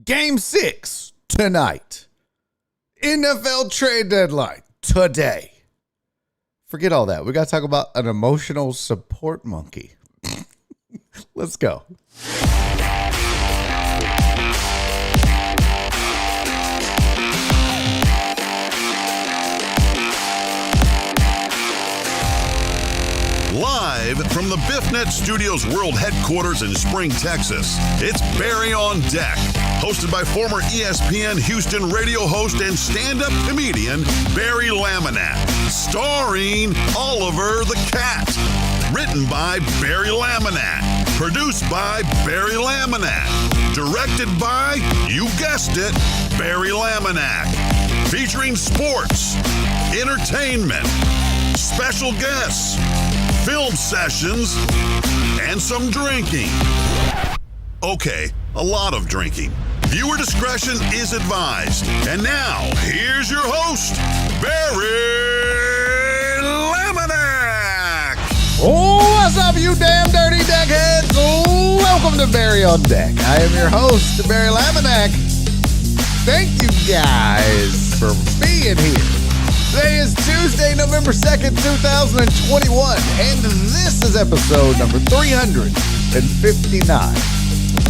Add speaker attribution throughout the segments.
Speaker 1: Game 6 tonight. NFL trade deadline today. Forget all that. We got to talk about an emotional support monkey. Let's go.
Speaker 2: Live from the BiffNet Studios World Headquarters in Spring, Texas, it's Barry on Deck, hosted by former ESPN Houston radio host and stand-up comedian Barry Laminack, starring Oliver the Cat. Written by Barry Laminack, produced by Barry Laminack, directed by, you guessed it, Barry Laminack, featuring sports, entertainment, special guests, film sessions, and some drinking. Okay, a lot of drinking. Viewer discretion is advised. And now, here's your host, Barry Laminack.
Speaker 1: Oh, what's up, you damn dirty deckheads? Welcome to Barry on Deck. I am your host, Barry Laminack. Thank you guys for being here. Today is Tuesday, November 2nd, 2021, and this is episode number 359.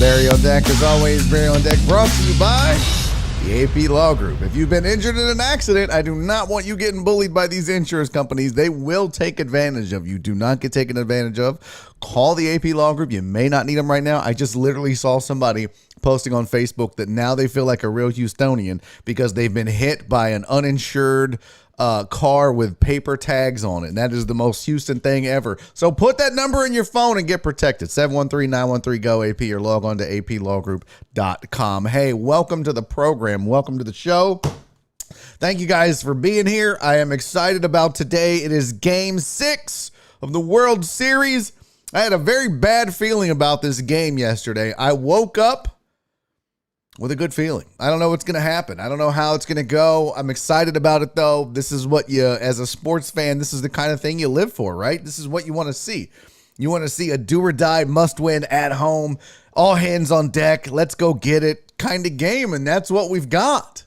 Speaker 1: Barry on Deck, as always, Barry on Deck brought to you by the AP Law Group. If you've been injured in an accident, I do not want you getting bullied by these insurance companies. They will take advantage of you. Do not get taken advantage of. Call the AP Law Group. You may not need them right now. I just literally saw somebody posting on Facebook that now they feel like a real Houstonian because they've been hit by an uninsured car with paper tags on it. And that is the most Houston thing ever. So put that number in your phone and get protected. 713-913-GO-AP or log on to aplawgroup.com. Hey, welcome to the program. Welcome to the show. Thank you guys for being here. I am excited about today. It is game 6 of the World Series. I had a very bad feeling about this game yesterday. I woke up with a good feeling. I don't know what's going to happen. I don't know how it's going to go. I'm excited about it, though. This is what you, as a sports fan, this is the kind of thing you live for, right? This is what you want to see. You want to see a do-or-die, must-win at home, all hands on deck, let's go get it kind of game, and that's what we've got.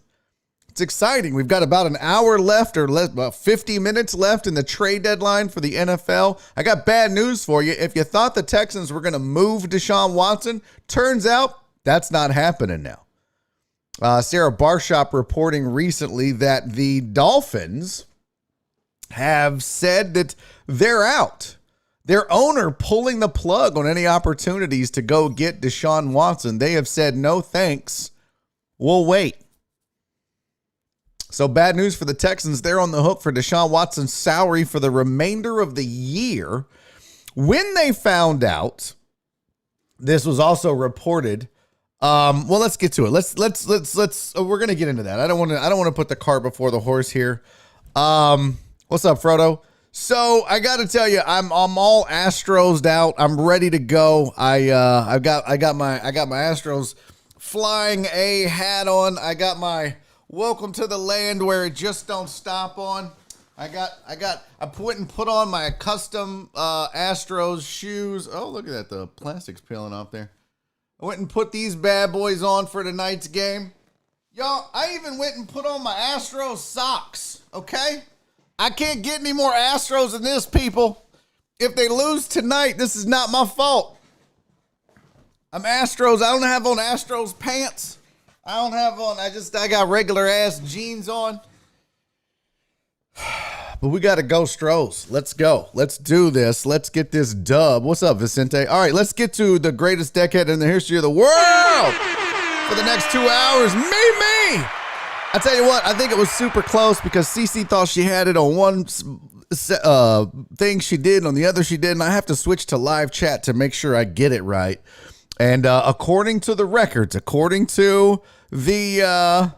Speaker 1: It's exciting. We've got about an hour left, or about 50 minutes left in the trade deadline for the NFL. I got bad news for you. If you thought the Texans were going to move Deshaun Watson, turns out that's not happening now. Sarah Barshop reporting recently that the Dolphins have said that they're out. Their owner pulling the plug on any opportunities to go get Deshaun Watson. They have said, no thanks. We'll wait. So bad news for the Texans. They're on the hook for Deshaun Watson's salary for the remainder of the year. When they found out, this was also reported. Well, let's get to it. Let's we're going to get into that. I don't want to put the cart before the horse here. What's up, Frodo? So I got to tell you, I'm all Astros out. I'm ready to go. I got my Astros flying A hat on. I got my welcome to the land where it just don't stop on. I went and put on my custom Astros shoes. Oh, look at that. The plastic's peeling off there. I went and put these bad boys on for tonight's game. Y'all, I even went and put on my Astros socks, okay? I can't get any more Astros than this, people. If they lose tonight, this is not my fault. I'm Astros. I don't have on Astros pants. I got regular ass jeans on. But we got to go Stros. Let's go. Let's do this. Let's get this dub. What's up, Vicente? All right, let's get to the greatest decade in the history of the world for the next 2 hours. Me. I tell you what, I think it was super close because Cece thought she had it on one thing she did, and on the other she didn't. I have to switch to live chat to make sure I get it right. And according to the records, according to the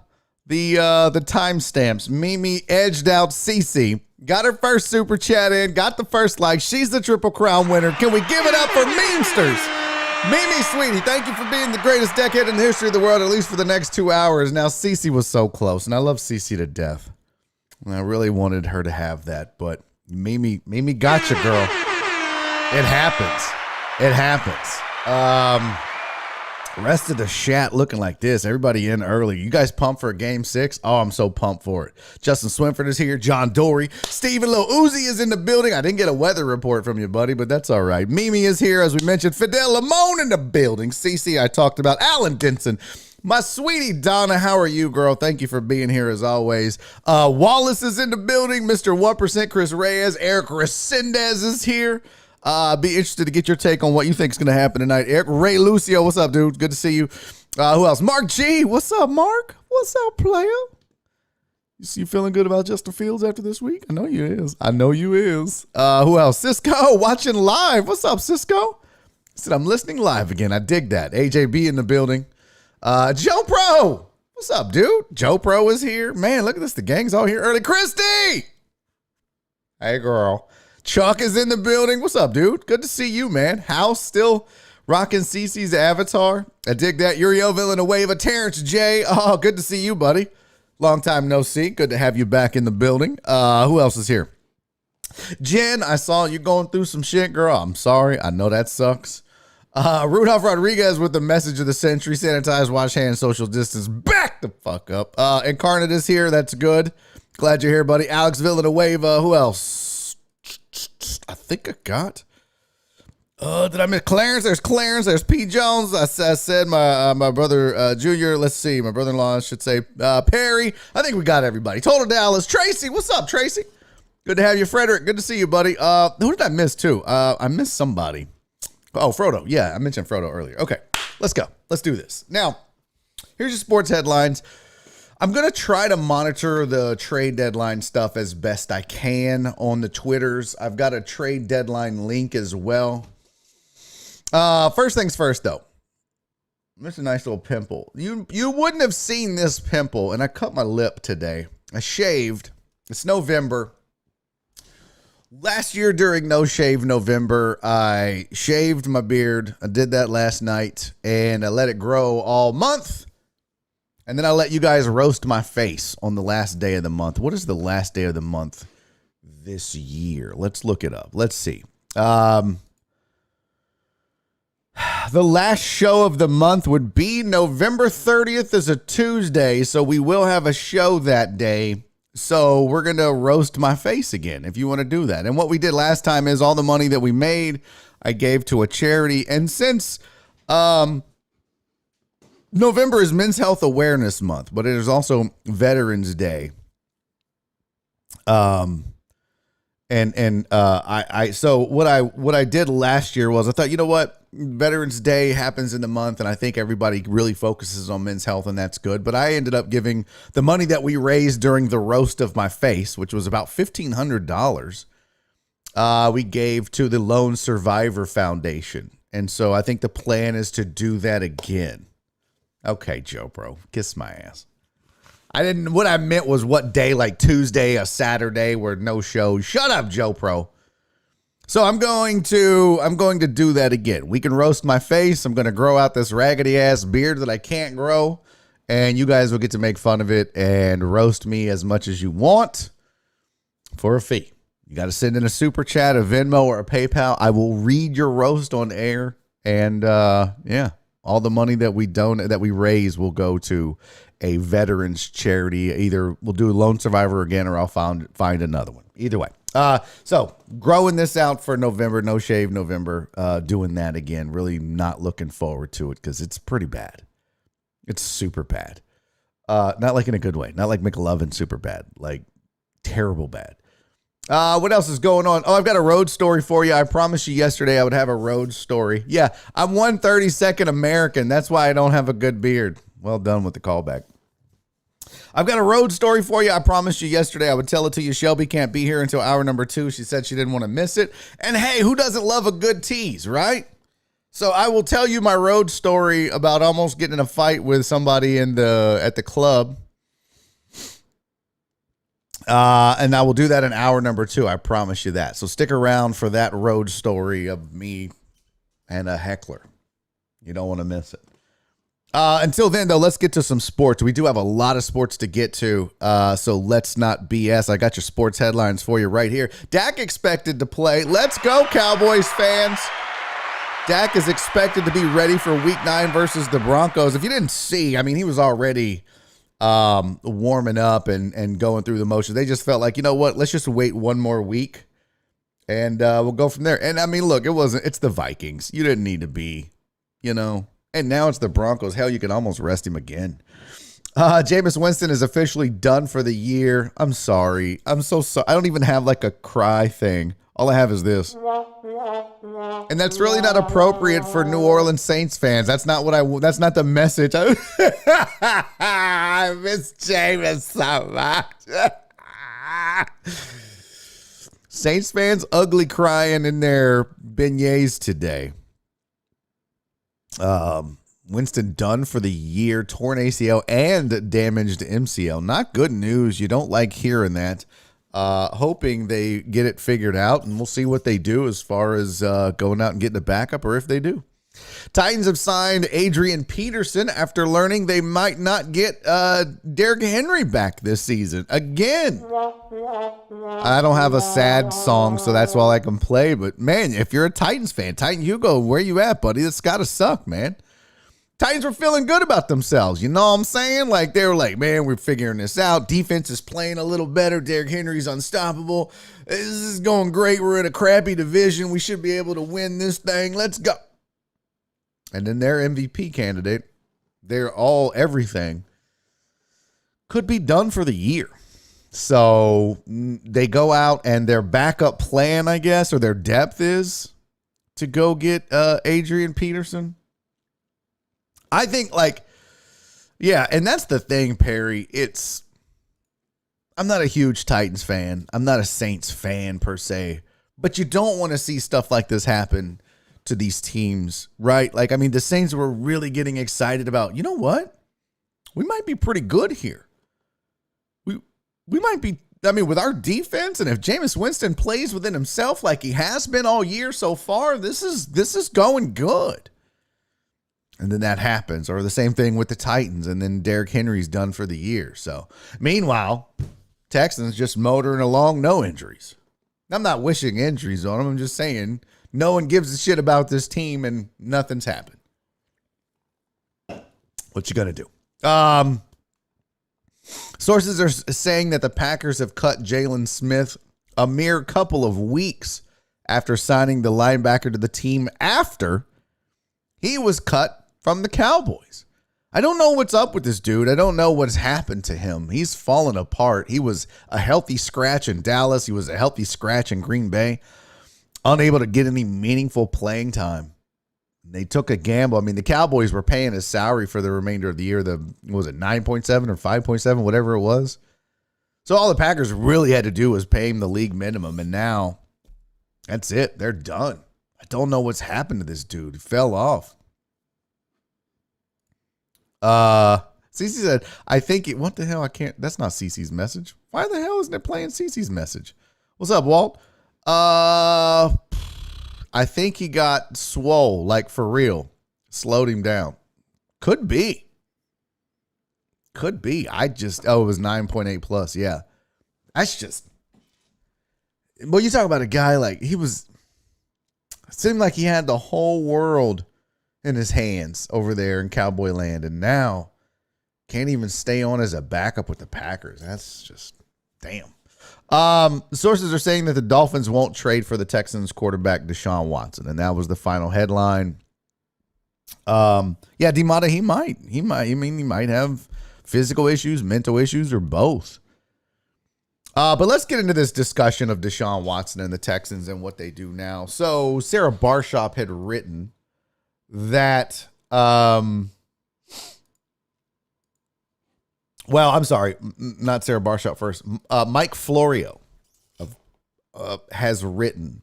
Speaker 1: timestamps, Mimi edged out Cece. Got her first super chat in, got the first like. She's the Triple Crown winner. Can we give it up for Memesters? Mimi, sweetie, thank you for being the greatest decade in the history of the world, at least for the next 2 hours. Now, Cece was so close, and I love Cece to death. And I really wanted her to have that, but Mimi got you, girl. It happens. Rest of the chat looking like this. Everybody in early. You guys pumped for game 6? Oh, I'm so pumped for it. Justin Swinford is here. John Dory. Stephen Lil Uzi is in the building. I didn't get a weather report from you, buddy, but that's all right. Mimi is here, as we mentioned. Fidel Lamone in the building. Cece, I talked about. Alan Denson. My sweetie Donna, how are you, girl? Thank you for being here as always. Wallace is in the building. Mr. 1% Chris Reyes. Eric Resendez is here. Be interested to get your take on what you think is going to happen tonight. Eric Ray Lucio, what's up, dude? Good to see you. Who else? Mark G, what's up, Mark? What's up, player? You feeling good about Justin Fields after this week? I know you is. Who else? Cisco, watching live. What's up, Cisco? Said I'm listening live again. I dig that. AJB in the building. Joe Pro, what's up, dude? Joe Pro is here. Man, look at this. The gang's all here early. Christy, hey, girl. Chuck is in the building. What's up, dude? Good to see you, man. House still rocking Cece's avatar. I dig that. Uriel Villanueva, Terrence J. Oh, good to see you, buddy. Long time no see. Good to have you back in the building. Who else is here? Jen, I saw you going through some shit, girl. I'm sorry. I know that sucks. Rudolph Rodriguez with the message of the century. Sanitize, wash hands, social distance. Back the fuck up. Incarnate is here. That's good. Glad you're here, buddy. Alex Villanueva. Who else? I think I got. Did I miss Clarence? There's Clarence. There's P. Jones. I said my brother Junior. Let's see. My brother-in-law, I should say. Perry. I think we got everybody. Total Dallas. Tracy. What's up, Tracy? Good to have you, Frederick. Good to see you, buddy. Who did I miss, too? I missed somebody. Oh, Frodo. Yeah, I mentioned Frodo earlier. Okay, let's go. Let's do this. Now, here's your sports headlines. I'm going to try to monitor the trade deadline stuff as best I can on the Twitters. I've got a trade deadline link as well. First things first, though. There's a nice little pimple. You wouldn't have seen this pimple, and I cut my lip today. I shaved. It's November. Last year during No Shave November, I shaved my beard. I did that last night, and I let it grow all month. And then I let you guys roast my face on the last day of the month. What is the last day of the month this year? Let's look it up. Let's see. The last show of the month would be November 30th is a Tuesday, so we will have a show that day. So we're going to roast my face again if you want to do that. And what we did last time is all the money that we made, I gave to a charity. And since November is Men's Health Awareness Month, but it is also Veterans Day. So what I did last year was I thought, you know what? Veterans Day happens in the month, and I think everybody really focuses on men's health, and that's good. But I ended up giving the money that we raised during the roast of my face, which was about $1,500. We gave to the Lone Survivor Foundation. And so I think the plan is to do that again. Okay, Joe, bro, kiss my ass. What I meant was what day, like Tuesday, a Saturday where no show. Shut up, Joe Pro. So I'm going to do that again. We can roast my face. I'm going to grow out this raggedy ass beard that I can't grow. And you guys will get to make fun of it and roast me as much as you want for a fee. You got to send in a super chat, a Venmo, or a PayPal. I will read your roast on air. And yeah, all the money that we raise will go to a veterans charity. Either we'll do Lone Survivor again, or I'll find another one. Either way. So growing this out for November, No Shave November, doing that again, really not looking forward to it because it's pretty bad. It's super bad. Not like in a good way, not like McLovin super bad, like terrible bad. What else is going on? Oh, I've got a road story for you. I promised you yesterday I would have a road story. Yeah, I'm 132nd American. That's why I don't have a good beard. Well done with the callback. I've got a road story for you. I promised you yesterday I would tell it to you. Shelby can't be here until hour number 2. She said she didn't want to miss it. And hey, who doesn't love a good tease, right? So I will tell you my road story about almost getting in a fight with somebody at the club. And I will do that in hour number 2. I promise you that. So stick around for that road story of me and a heckler. You don't want to miss it. Until then, though, let's get to some sports. We do have a lot of sports to get to, so let's not BS. I got your sports headlines for you right here. Dak expected to play. Let's go, Cowboys fans. Dak is expected to be ready for Week 9 versus the Broncos. If you didn't see, I mean, he was already warming up and going through the motions. They just felt like, you know what, let's just wait one more week and we'll go from there. And I mean, look, it's the Vikings. You didn't need to be, and now it's the Broncos. Hell, you can almost rest him again. Jameis Winston is officially done for the year. I'm sorry. I'm so sorry. I don't even have like a cry thing. All I have is this. And that's really not appropriate for New Orleans Saints fans. That's not that's not the message. I miss Jameis so much. Saints fans ugly crying in their beignets today. Winston done for the year, torn ACL and damaged MCL. Not good news. You don't like hearing that. Hoping they get it figured out, and we'll see what they do as far as going out and getting a backup, or if they do. Titans have signed Adrian Peterson after learning they might not get Derrick Henry back this season. Again, I don't have a sad song, so that's all I can play. But, man, if you're a Titans fan, Titan Hugo, where you at, buddy? It's got to suck, man. Titans were feeling good about themselves. You know what I'm saying? Like, they were like, man, we're figuring this out. Defense is playing a little better. Derrick Henry's unstoppable. This is going great. We're in a crappy division. We should be able to win this thing. Let's go. And then their MVP candidate, everything, could be done for the year. So they go out and their backup plan, I guess, or their depth is to go get Adrian Peterson. I think, and that's the thing, Perry. I'm not a huge Titans fan. I'm not a Saints fan per se, but you don't want to see stuff like this happen to these teams, right? Like, I mean, the Saints were really getting excited about, you know what? We might be pretty good here. We might be, I mean, with our defense, and if Jameis Winston plays within himself like he has been all year so far, this is going good. And then that happens, or the same thing with the Titans, and then Derrick Henry's done for the year. So, meanwhile, Texans just motoring along, no injuries. I'm not wishing injuries on them. I'm just saying no one gives a shit about this team, and nothing's happened. What you gonna do? Sources are saying that the Packers have cut Jalen Smith a mere couple of weeks after signing the linebacker to the team after he was cut from the Cowboys. I don't know what's up with this dude. I don't know what's happened to him. He's fallen apart. He was a healthy scratch in Dallas. He was a healthy scratch in Green Bay. Unable to get any meaningful playing time. They took a gamble. I mean, the Cowboys were paying his salary for the remainder of the year. Was it 9.7 or 5.7, whatever it was? So all the Packers really had to do was pay him the league minimum, and now that's it. They're done. I don't know what's happened to this dude. He fell off. Cece said, I think what the hell? That's not Cece's message. Why the hell isn't it playing Cece's message? What's up, Walt? I think he got swole, like for real. Slowed him down. Could be. It was 9.8 plus. Yeah. That's just, well, you talk about a guy like it seemed like he had the whole world in his hands over there in Cowboy land, and now can't even stay on as a backup with the Packers. That's just damn. Sources are saying that the Dolphins won't trade for the Texans quarterback Deshaun Watson, and that was the final headline. D-Mata, he might. I mean, he might have physical issues, mental issues, or both. But let's get into this discussion of Deshaun Watson and the Texans and what they do now. So Sarah Barshop had written that, I'm sorry, not Sarah Barshop first. Mike Florio has written.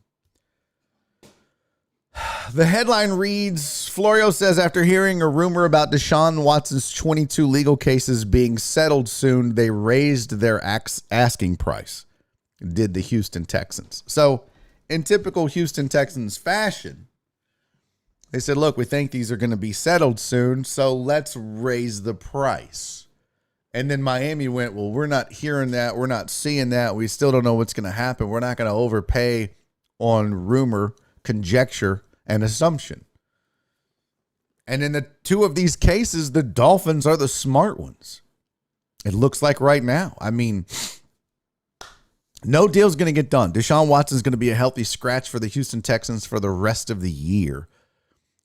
Speaker 1: The headline reads, Florio says after hearing a rumor about Deshaun Watson's 22 legal cases being settled soon, they raised their asking price, did the Houston Texans. So in typical Houston Texans fashion, they said, look, we think these are going to be settled soon, so let's raise the price. And then Miami went, well, we're not hearing that. We're not seeing that. We still don't know what's going to happen. We're not going to overpay on rumor, conjecture, and assumption. And in the two of these cases, the Dolphins are the smart ones. It looks like right now. I mean, no deal's going to get done. Deshaun Watson's going to be a healthy scratch for the Houston Texans for the rest of the year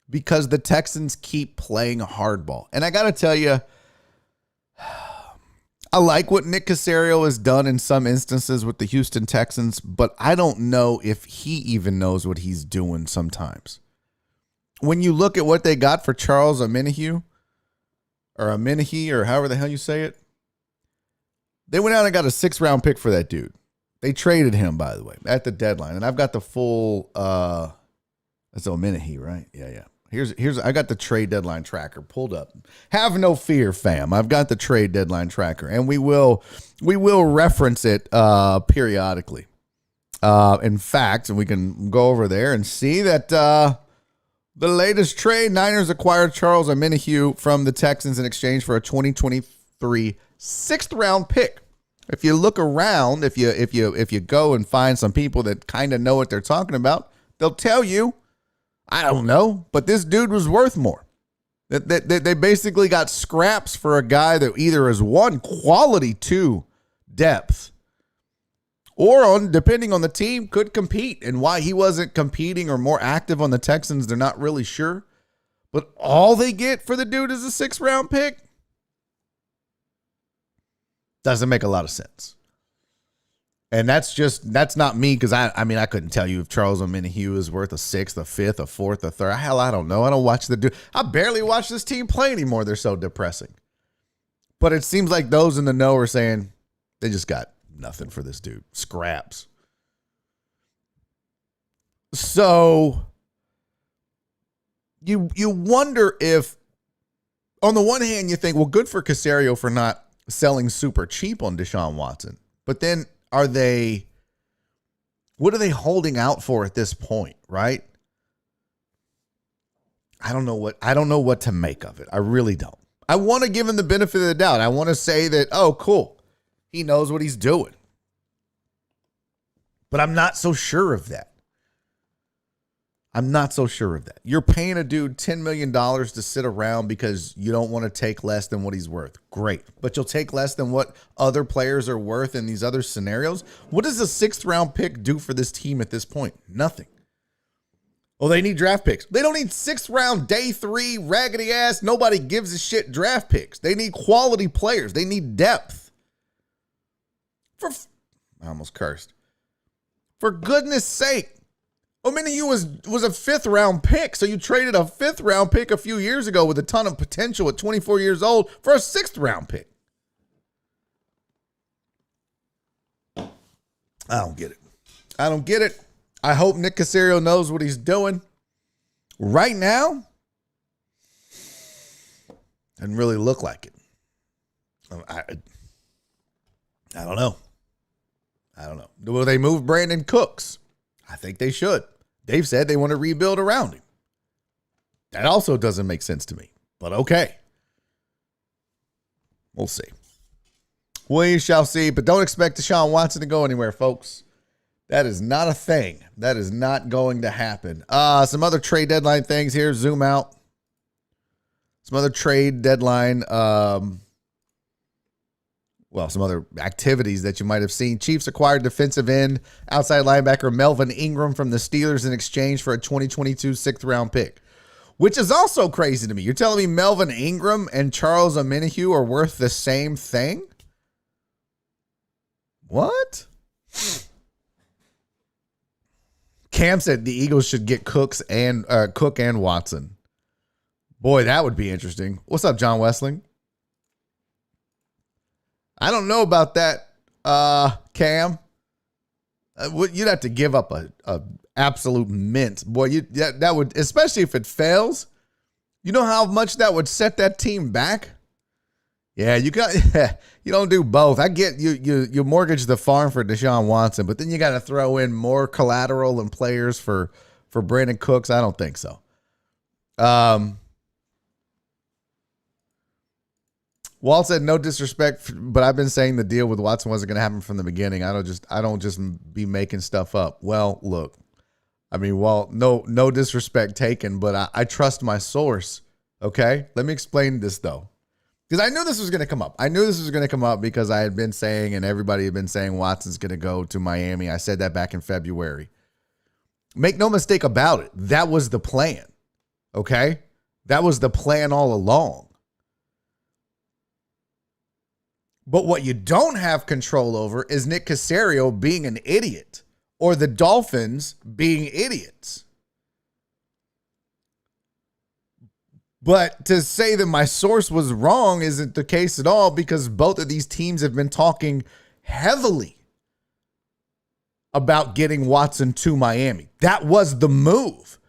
Speaker 1: because the Texans keep playing hardball. And I got to tell you, I like what Nick Caserio has done in some instances with the Houston Texans, but I don't know if he even knows what he's doing sometimes. When you look at what they got for Charles Omenihu, or however the hell you say it, they went out and got a 6th-round pick for that dude. They traded him, by the way, at the deadline. And I've got the full, that's Omenihu, right? Yeah. I got the trade deadline tracker pulled up. Have no fear, fam. I've got the trade deadline tracker, and we will reference it periodically. In fact, we can go over there and see that the latest trade, Niners acquired Charles Omenihu from the Texans in exchange for a 2023 6th-round pick. If you look around, if you go and find some people that kind of know what they're talking about, they'll tell you, I don't know, but this dude was worth more. They basically got scraps for a guy that either is one, quality, two, depth, or depending on the team, could compete. And why he wasn't competing or more active on the Texans, they're not really sure. But all they get for the dude is a 6th-round pick. Doesn't make a lot of sense. And that's not me, because I couldn't tell you if Charles Omenihu is worth a 6th, a 5th, a 4th, a 3rd. Hell, I don't know. I don't watch the dude. I barely watch this team play anymore. They're so depressing. But it seems like those in the know are saying they just got nothing for this dude. Scraps. So you wonder if, on the one hand, you think, well, good for Caserio for not selling super cheap on Deshaun Watson. But then what are they holding out for at this point, right? I don't know what to make of it. I really don't. I want to give him the benefit of the doubt. I want to say that, oh, cool, he knows what he's doing. But I'm not so sure of that. You're paying a dude $10 million to sit around because you don't want to take less than what he's worth. Great. But you'll take less than what other players are worth in these other scenarios. What does a 6th-round pick do for this team at this point? Nothing. Well, they need draft picks. They don't need 6th-round, day 3, raggedy-ass, nobody gives a shit draft picks. They need quality players. They need depth. I almost cursed. For goodness sake. Omenihu was a 5th-round pick, so you traded a 5th-round pick a few years ago with a ton of potential at 24 years old for a 6th-round pick. I don't get it. I hope Nick Caserio knows what he's doing. Right now, doesn't really look like it. I don't know. Will they move Brandon Cooks? I think they should. They've said they want to rebuild around him. That also doesn't make sense to me, but okay. We'll see. We shall see, but don't expect Deshaun Watson to go anywhere, folks. That is not a thing. That is not going to happen. Some other trade deadline things here. Zoom out. Some other trade deadline, some other activities that you might have seen. Chiefs acquired defensive end, outside linebacker Melvin Ingram from the Steelers in exchange for a 2022 6th-round pick, which is also crazy to me. You're telling me Melvin Ingram and Charles Omenihu are worth the same thing? What? Cam said the Eagles should get Cook and Watson. Boy, that would be interesting. What's up, John Westling? I don't know about that, Cam. You'd have to give up a absolute mint. Boy, that would, especially if it fails, you know how much that would set that team back? Yeah, you don't do both. I get you mortgage the farm for Deshaun Watson, but then you got to throw in more collateral and players for Brandon Cooks. I don't think so. Walt said, no disrespect, but I've been saying the deal with Watson wasn't going to happen from the beginning. I don't just be making stuff up. Well, look, I mean, Walt, no disrespect taken, but I trust my source. Okay? Let me explain this, though. Because I knew this was going to come up. I knew this was going to come up because I had been saying, and everybody had been saying, Watson's going to go to Miami. I said that back in February. Make no mistake about it. That was the plan. Okay? That was the plan all along. But what you don't have control over is Nick Caserio being an idiot or the Dolphins being idiots. But to say that my source was wrong isn't the case at all, because both of these teams have been talking heavily about getting Watson to Miami. That was the move.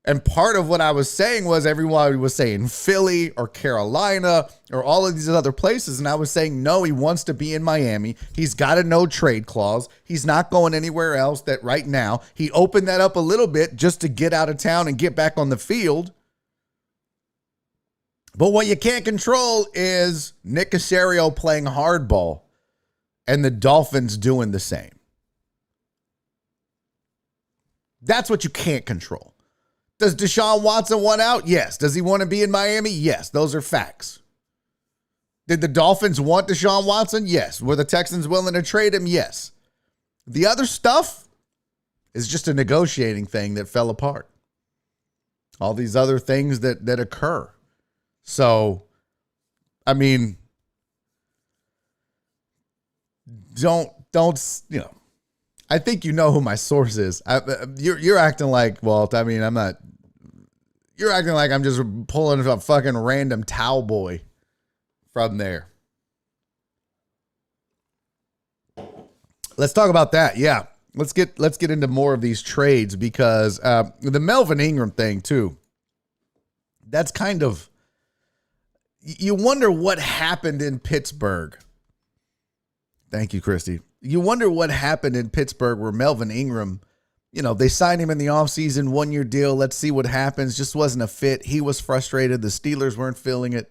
Speaker 1: And part of what I was saying was everyone was saying Philly or Carolina or all of these other places. And I was saying, no, he wants to be in Miami. He's got a no trade clause. He's not going anywhere else that right now. He opened that up a little bit just to get out of town and get back on the field. But what you can't control is Nick Caserio playing hardball and the Dolphins doing the same. That's what you can't control. Does Deshaun Watson want out? Yes. Does he want to be in Miami? Yes. Those are facts. Did the Dolphins want Deshaun Watson? Yes. Were the Texans willing to trade him? Yes. The other stuff is just a negotiating thing that fell apart. All these other things that occur. So, I mean, don't, you know, I think you know who my source is. You're acting like, Walt, I mean, I'm not, you're acting like I'm just pulling a fucking random towel boy from there. Let's talk about that. Yeah. Let's get into more of these trades, because the Melvin Ingram thing too, that's kind of, you wonder what happened in Pittsburgh. Thank you, Christy. You wonder what happened in Pittsburgh where Melvin Ingram, you know, they signed him in the offseason, 1-year deal. Let's see what happens. Just wasn't a fit. He was frustrated. The Steelers weren't feeling it.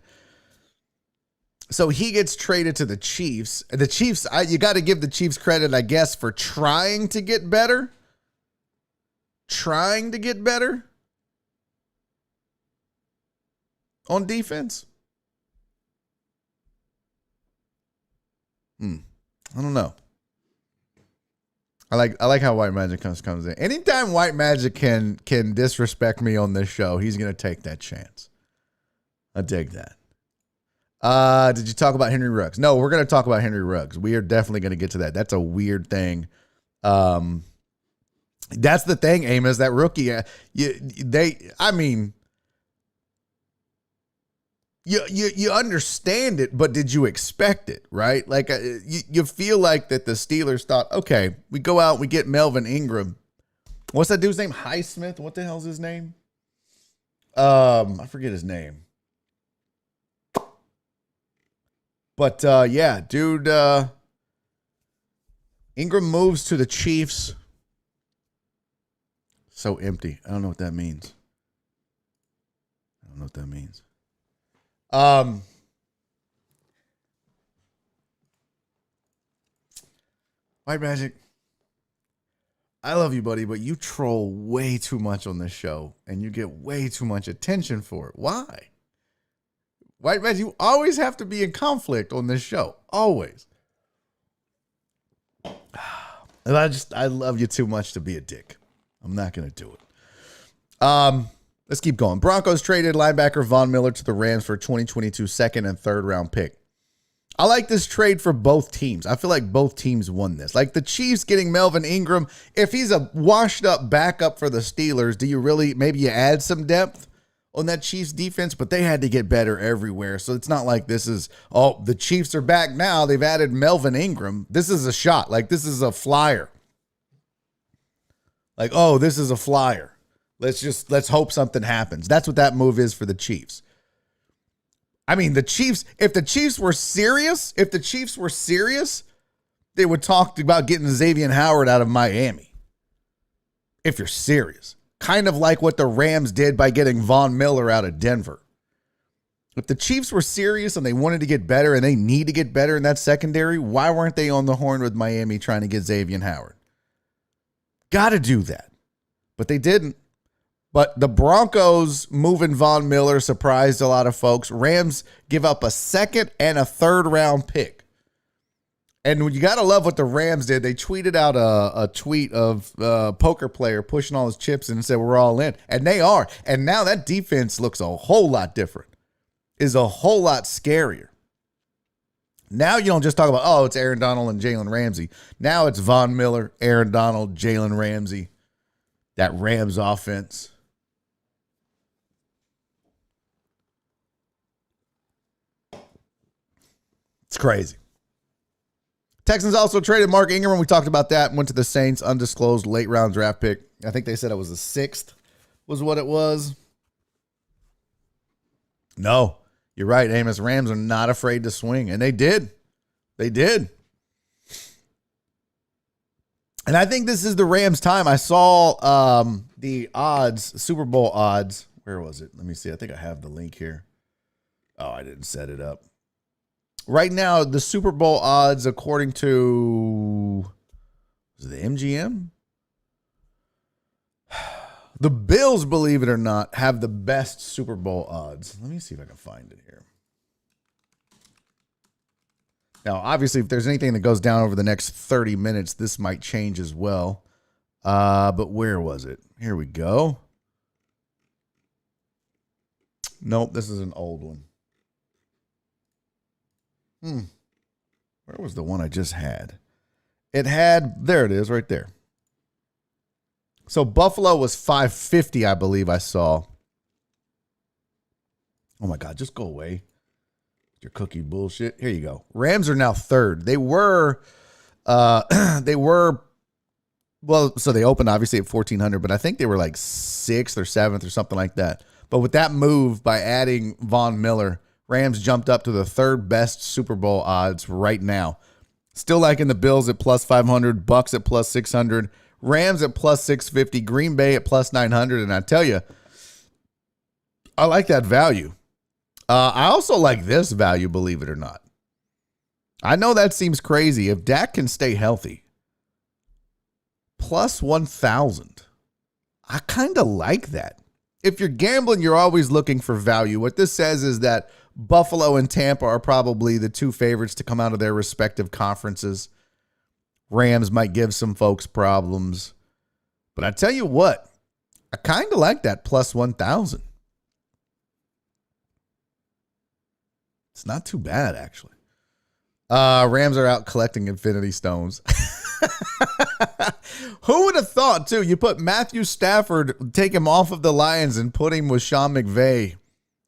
Speaker 1: So he gets traded to the Chiefs. The Chiefs, you got to give the Chiefs credit, I guess, for trying to get better. Trying to get better on defense. I don't know. I like how White Magic comes in. Anytime White Magic can disrespect me on this show, he's gonna take that chance. I dig that. Did you talk about Henry Ruggs? No, we're gonna talk about Henry Ruggs. We are definitely gonna get to that. That's a weird thing. That's the thing, Amos. That rookie, You understand it, but did you expect it, right? Like you feel like that the Steelers thought, okay, we go out, we get Melvin Ingram. What's that dude's name? Highsmith? What the hell's his name? I forget his name. But yeah, dude, Ingram moves to the Chiefs. So empty. I don't know what that means. White Magic, I love you, buddy, but you troll way too much on this show, and you get way too much attention for it. Why? White Magic, you always have to be in conflict on this show. Always. And I love you too much to be a dick. I'm not going to do it. Let's keep going. Broncos traded linebacker Von Miller to the Rams for a 2022 second and third round pick. I like this trade for both teams. I feel like both teams won this. Like the Chiefs getting Melvin Ingram. If he's a washed up backup for the Steelers, do you really, maybe you add some depth on that Chiefs defense? But they had to get better everywhere. So it's not like this is, oh, the Chiefs are back now. They've added Melvin Ingram. This is a shot. Like this is a flyer. Like, oh, this is a flyer. Let's hope something happens. That's what that move is for the Chiefs. I mean, the Chiefs, if the Chiefs were serious, they would talk about getting Xavier Howard out of Miami. If you're serious. Kind of like what the Rams did by getting Von Miller out of Denver. If the Chiefs were serious and they wanted to get better and they need to get better in that secondary, why weren't they on the horn with Miami trying to get Xavier Howard? Got to do that. But they didn't. But the Broncos moving Von Miller surprised a lot of folks. Rams give up a second and a third round pick. And you got to love what the Rams did. They tweeted out a tweet of a poker player pushing all his chips in and said, we're all in. And they are. And now that defense looks a whole lot different. Is a whole lot scarier. Now you don't just talk about, oh, it's Aaron Donald and Jalen Ramsey. Now it's Von Miller, Aaron Donald, Jalen Ramsey. That Rams offense. It's crazy. Texans also traded Mark Ingram. We talked about that. Went to the Saints, undisclosed late round draft pick. I think they said it was the 6th was what it was. No, you're right, Amos. Rams are not afraid to swing, and they did. They did. And I think this is the Rams' time. I saw the odds, Super Bowl odds. Where was it? Let me see. I think I have the link here. Oh, I didn't set it up. Right now, the Super Bowl odds, according to was it the MGM? The Bills, believe it or not, have the best Super Bowl odds. Let me see if I can find it here. Now, obviously, if there's anything that goes down over the next 30 minutes, this might change as well. But where was it? Here we go. Nope, this is an old one. Where was the one I just had? It had, there it is, right there. So Buffalo was 550, I believe I saw. Oh my God, just go away. Your cookie bullshit. Here you go. Rams are now third. They were, well, so they opened obviously at 1,400, but I think they were like 6th or 7th or something like that. But with that move by adding Von Miller, Rams jumped up to the third best Super Bowl odds right now. Still liking the Bills at plus 500, Bucks at plus 600, Rams at plus 650, Green Bay at plus 900. And I tell you, I like that value. I also like this value, believe it or not. I know that seems crazy. If Dak can stay healthy, plus 1,000. I kind of like that. If you're gambling, you're always looking for value. What this says is that Buffalo and Tampa are probably the two favorites to come out of their respective conferences. Rams might give some folks problems. But I tell you what, I kind of like that plus 1,000. It's not too bad, actually. Rams are out collecting Infinity Stones. Who would have thought, too? You put Matthew Stafford, take him off of the Lions and put him with Sean McVay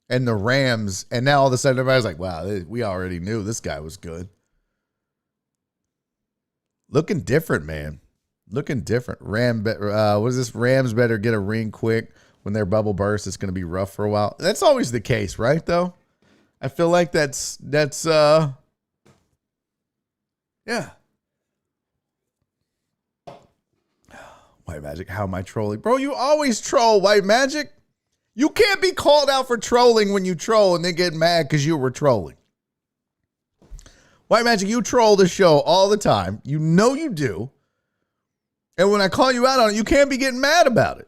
Speaker 1: and the Rams, and now all of a sudden everybody's like, wow, we already knew this guy was good. Looking different, man. Looking different. What is this? Rams better get a ring quick. When their bubble bursts, it's going to be rough for a while. That's always the case, right, though? I feel like that's yeah. White Magic, how am I trolling? Bro, you always troll, White Magic. You can't be called out for trolling when you troll and then get mad because you were trolling. White Magic, you troll the show all the time. You know you do. And when I call you out on it, you can't be getting mad about it.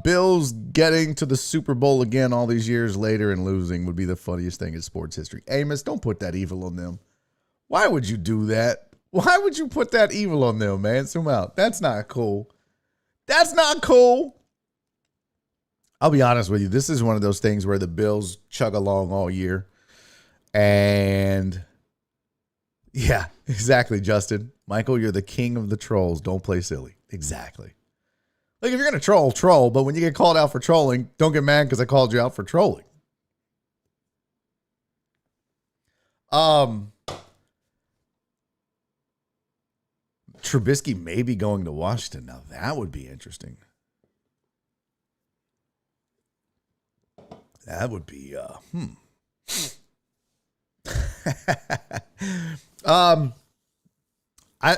Speaker 1: Bills getting to the Super Bowl again all these years later and losing would be the funniest thing in sports history. Amos, don't put that evil on them. Why would you do that? Why would you put that evil on them, man? Zoom out. That's not cool. That's not cool. I'll be honest with you. This is one of those things where the Bills chug along all year. And yeah, exactly, Justin. Michael, you're the king of the trolls. Don't play silly. Exactly. Like, if you're going to troll. But when you get called out for trolling, don't get mad because I called you out for trolling. Trubisky may be going to Washington. Now, that would be interesting. That would be,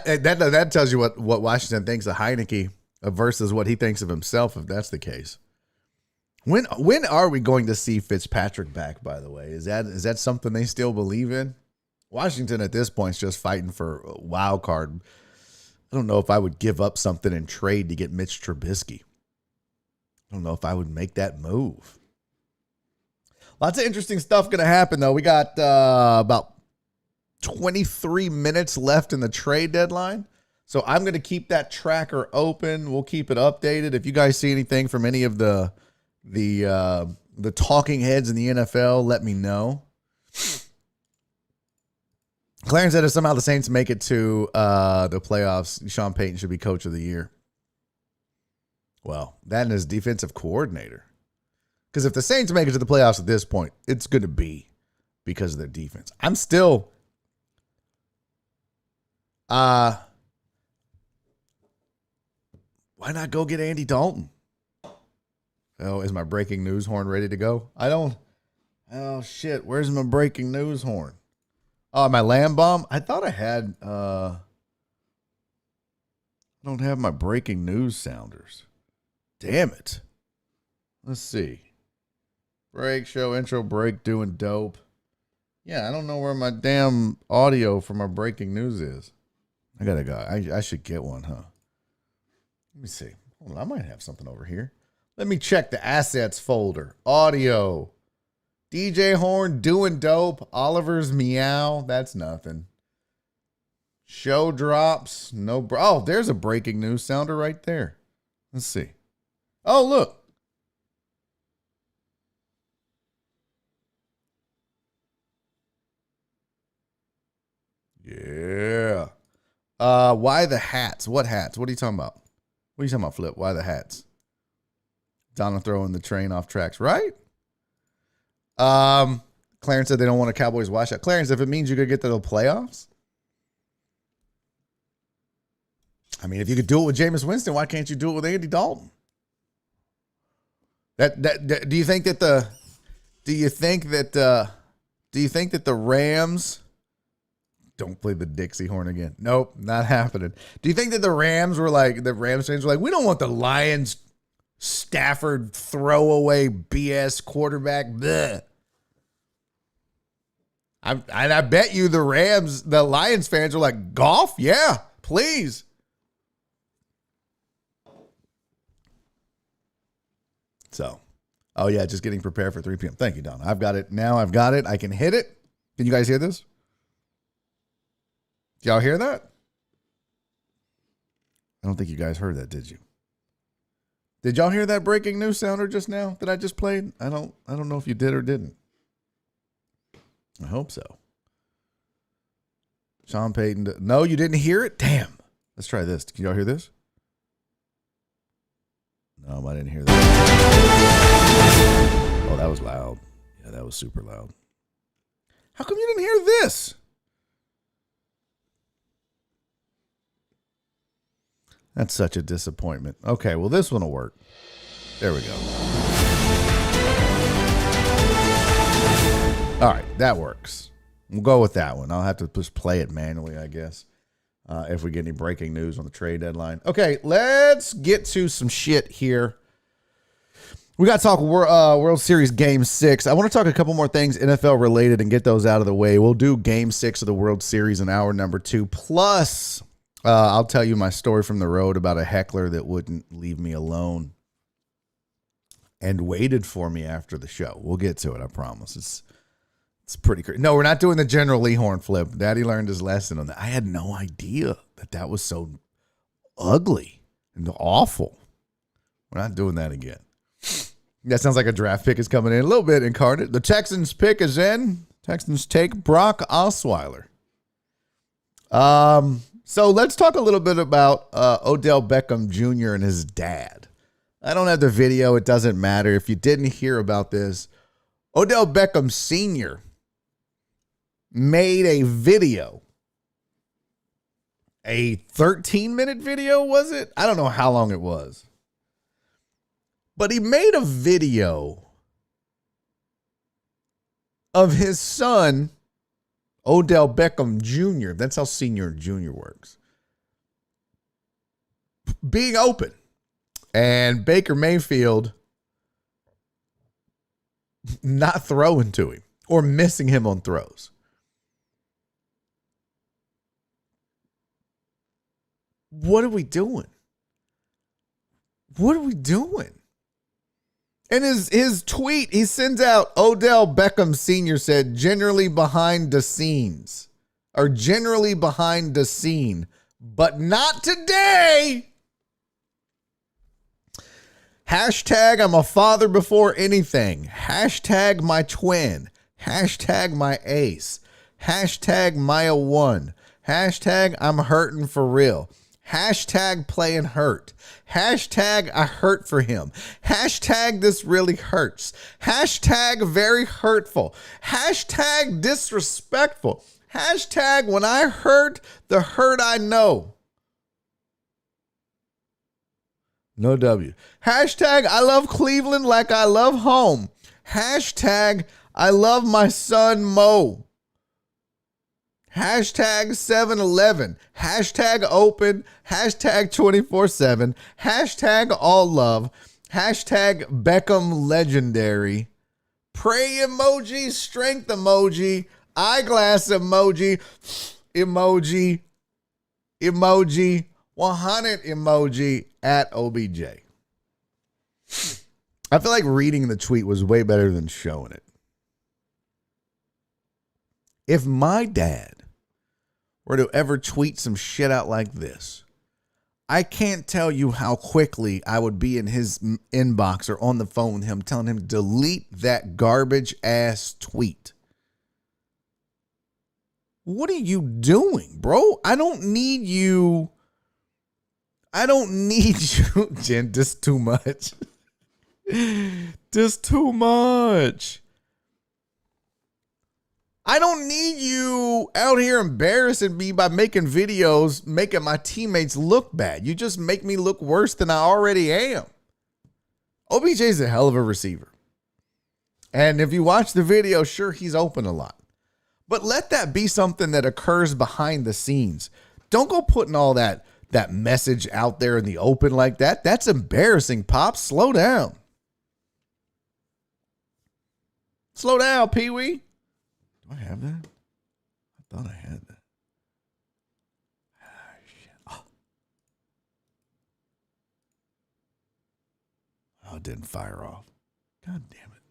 Speaker 1: that tells you what Washington thinks of Heineke versus what he thinks of himself, if that's the case. When are we going to see Fitzpatrick back, by the way? Is that something they still believe in? Washington at this point is just fighting for a wild card I don't know if I would give up something in trade to get Mitch Trubisky. I don't know if I would make that move. Lots of interesting stuff going to happen, though. We got about 23 minutes left in the trade deadline. So I'm going to keep that tracker open. We'll keep it updated. If you guys see anything from any of the talking heads in the NFL, let me know. Clarence said if somehow the Saints make it to the playoffs, Deshaun Peyton should be coach of the year. Well, that and his defensive coordinator. Because if the Saints make it to the playoffs at this point, it's going to be because of their defense. I'm still... why not go get Andy Dalton? Oh, is my breaking news horn ready to go? Oh, shit. Where's my breaking news horn? Oh, my lamb bomb? I thought I had... I don't have my breaking news sounders. Damn it. Let's see. Break, show, intro, break, doing dope. Yeah, I don't know where my damn audio for my breaking news is. I gotta go. I should get one, huh? Let me see. Hold on, I might have something over here. Let me check the assets folder. Audio. DJ Horn, doing dope. Oliver's meow. That's nothing. Show drops. No. Oh, there's a breaking news sounder right there. Let's see. Oh, look. Yeah. Why the hats? What hats? What are you talking about? What are you talking about, Flip? Why the hats? Donna throwing the train off tracks, right? Clarence said they don't want a Cowboys washout. Clarence, if it means you could get to the playoffs, I mean, if you could do it with Jameis Winston, why can't you do it with Andy Dalton? Do you think that the Rams don't play the Dixie horn again? Nope, not happening. Do you think that the Rams fans were like, we don't want the Lions Stafford throwaway BS quarterback? Bleh. I bet you the Lions fans are like, Goff? Yeah, please. So, oh yeah, just getting prepared for 3 p.m. Thank you, Don. I've got it now. I've got it. I can hit it. Can you guys hear this? Did y'all hear that? I don't think you guys heard that, did you? Did y'all hear that breaking news sounder just now that I just played? I don't know if you did or didn't. I hope so. Sean Payton. No, you didn't hear it? Damn. Let's try this. Can y'all hear this? No, I didn't hear that. Oh, that was loud. Yeah, that was super loud. How come you didn't hear this? That's such a disappointment. Okay, well, this one will work. There we go. All right, that works. We'll go with that one. I'll have to just play it manually, I guess, if we get any breaking news on the trade deadline. Okay, let's get to some shit here. We got to talk World Series Game 6. I want to talk a couple more things NFL related and get those out of the way. We'll do Game 6 of the World Series in hour number 2. Plus, I'll tell you my story from the road about a heckler that wouldn't leave me alone and waited for me after the show. We'll get to it, I promise. It's pretty crazy. No, we're not doing the General Lee Horn flip. Daddy learned his lesson on that. I had no idea that was so ugly and awful. We're not doing that again. That sounds like a draft pick is coming in a little bit incarnate. The Texans pick is in. Texans take Brock Osweiler. So let's talk a little bit about Odell Beckham Junior and his dad. I don't have the video. It doesn't matter. If you didn't hear about this, Odell Beckham Sr. made a video. A 13-minute video, was it? I don't know how long it was. But he made a video of his son, Odell Beckham Jr. That's how senior and junior works. Being open. And Baker Mayfield not throwing to him or missing him on throws. What are we doing? What are we doing? And his tweet, he sends out, Odell Beckham Senior said, generally behind the scenes. Or generally behind the scene. But not today. Hashtag I'm a father before anything. Hashtag my twin. Hashtag my ace. Hashtag Maya 1. Hashtag I'm hurting for real. Hashtag playing hurt. Hashtag I hurt for him. Hashtag this really hurts. Hashtag very hurtful. Hashtag disrespectful. Hashtag when I hurt, the hurt I know. No W. Hashtag I love Cleveland like I love home. Hashtag I love my son Mo. Hashtag 7-Eleven. Hashtag open. Hashtag 24/7. Hashtag all love. Hashtag Beckham legendary. Pray emoji. Strength emoji. Eyeglass emoji. Emoji. Emoji. 100 emoji at OBJ. I feel like reading the tweet was way better than showing it. If my dad were to ever tweet some shit out like this, I can't tell you how quickly I would be in his inbox or on the phone with him telling him, delete that garbage ass tweet. What are you doing, bro? I don't need you. Jen, just too much. Just too much. I don't need you out here embarrassing me by making videos, making my teammates look bad. You just make me look worse than I already am. OBJ is a hell of a receiver. And if you watch the video, sure, he's open a lot. But let that be something that occurs behind the scenes. Don't go putting all that message out there in the open like that. That's embarrassing, Pops. Slow down. Slow down, Pee-wee. Do I have that? I thought I had that. Ah, shit. Oh, it didn't fire off. God damn it.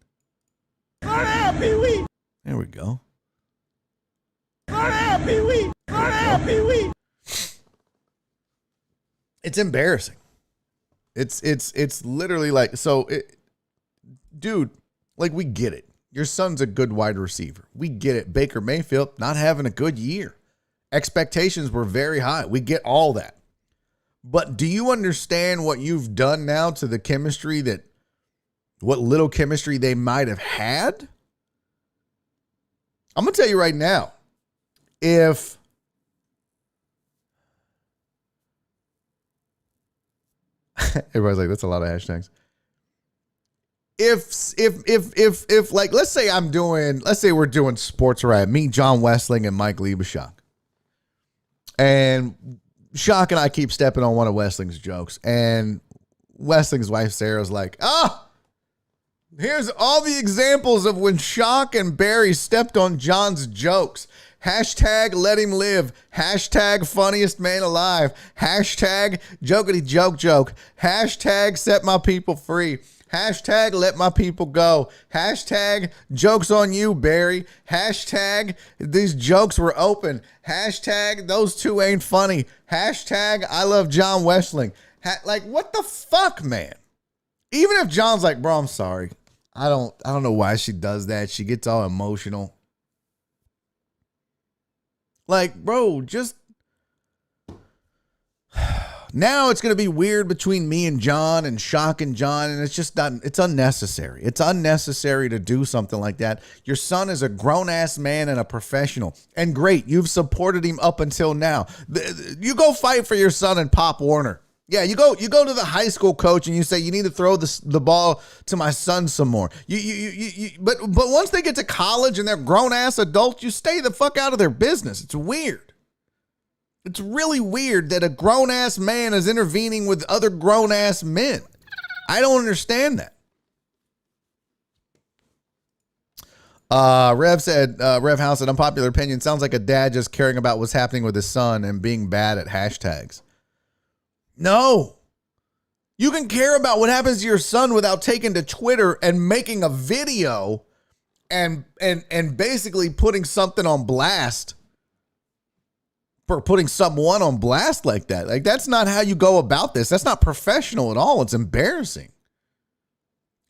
Speaker 1: Slow down, Pee-wee. There we go. Slow down, Pee-wee. Slow down, Pee-wee. It's embarrassing. It's literally like, dude, like, we get it. Your son's a good wide receiver. We get it. Baker Mayfield not having a good year. Expectations were very high. We get all that. But do you understand what you've done now to the chemistry what little chemistry they might have had? I'm going to tell you right now, if everybody's like, that's a lot of hashtags. If like, let's say we're doing Sports Riot, me, John Wessling, and Mike Liebeshock. And Shock and I keep stepping on one of Westling's jokes. And Westling's wife, Sarah's like, here's all the examples of when Shock and Barry stepped on John's jokes. Hashtag let him live. Hashtag funniest man alive. Hashtag jokety joke. Hashtag set my people free. Hashtag let my people go. Hashtag jokes on you, Barry. Hashtag these jokes were open. Hashtag those two ain't funny. Hashtag I love John Wessling. Like, what the fuck, man? Even if John's like, bro, I'm sorry. I don't know why she does that. She gets all emotional. Like, bro, just now it's going to be weird between me and John and Shock and John, and it's just not, it's unnecessary. It's unnecessary to do something like that. Your son is a grown-ass man and a professional, and great, you've supported him up until now. You go fight for your son and Pop Warner. Yeah, you go to the high school coach and you say, you need to throw the ball to my son some more. But once they get to college and they're grown-ass adults, you stay the fuck out of their business. It's weird. It's really weird that a grown-ass man is intervening with other grown-ass men. I don't understand that. Rev House said, unpopular opinion, sounds like a dad just caring about what's happening with his son and being bad at hashtags. No. You can care about what happens to your son without taking to Twitter and making a video and basically putting something on blast. For putting someone on blast like that. Like, that's not how you go about this. That's not professional at all. It's embarrassing.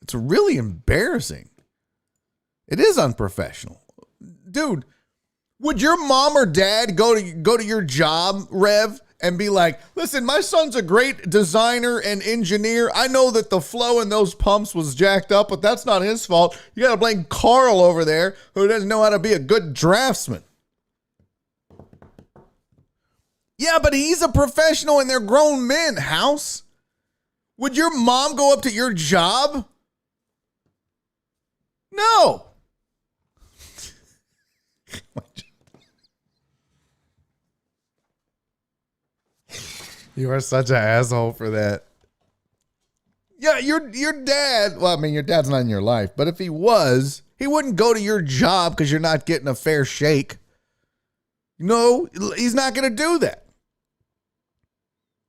Speaker 1: It's really embarrassing. It is unprofessional. Dude, would your mom or dad go to your job, Rev, and be like, listen, my son's a great designer and engineer. I know that the flow in those pumps was jacked up, but that's not his fault. You got to blame Carl over there who doesn't know how to be a good draftsman. Yeah, but he's a professional and they're grown men, House. Would your mom go up to your job? No. You are such an asshole for that. Yeah, your dad, well, I mean, your dad's not in your life, but if he was, he wouldn't go to your job because you're not getting a fair shake. No, he's not going to do that.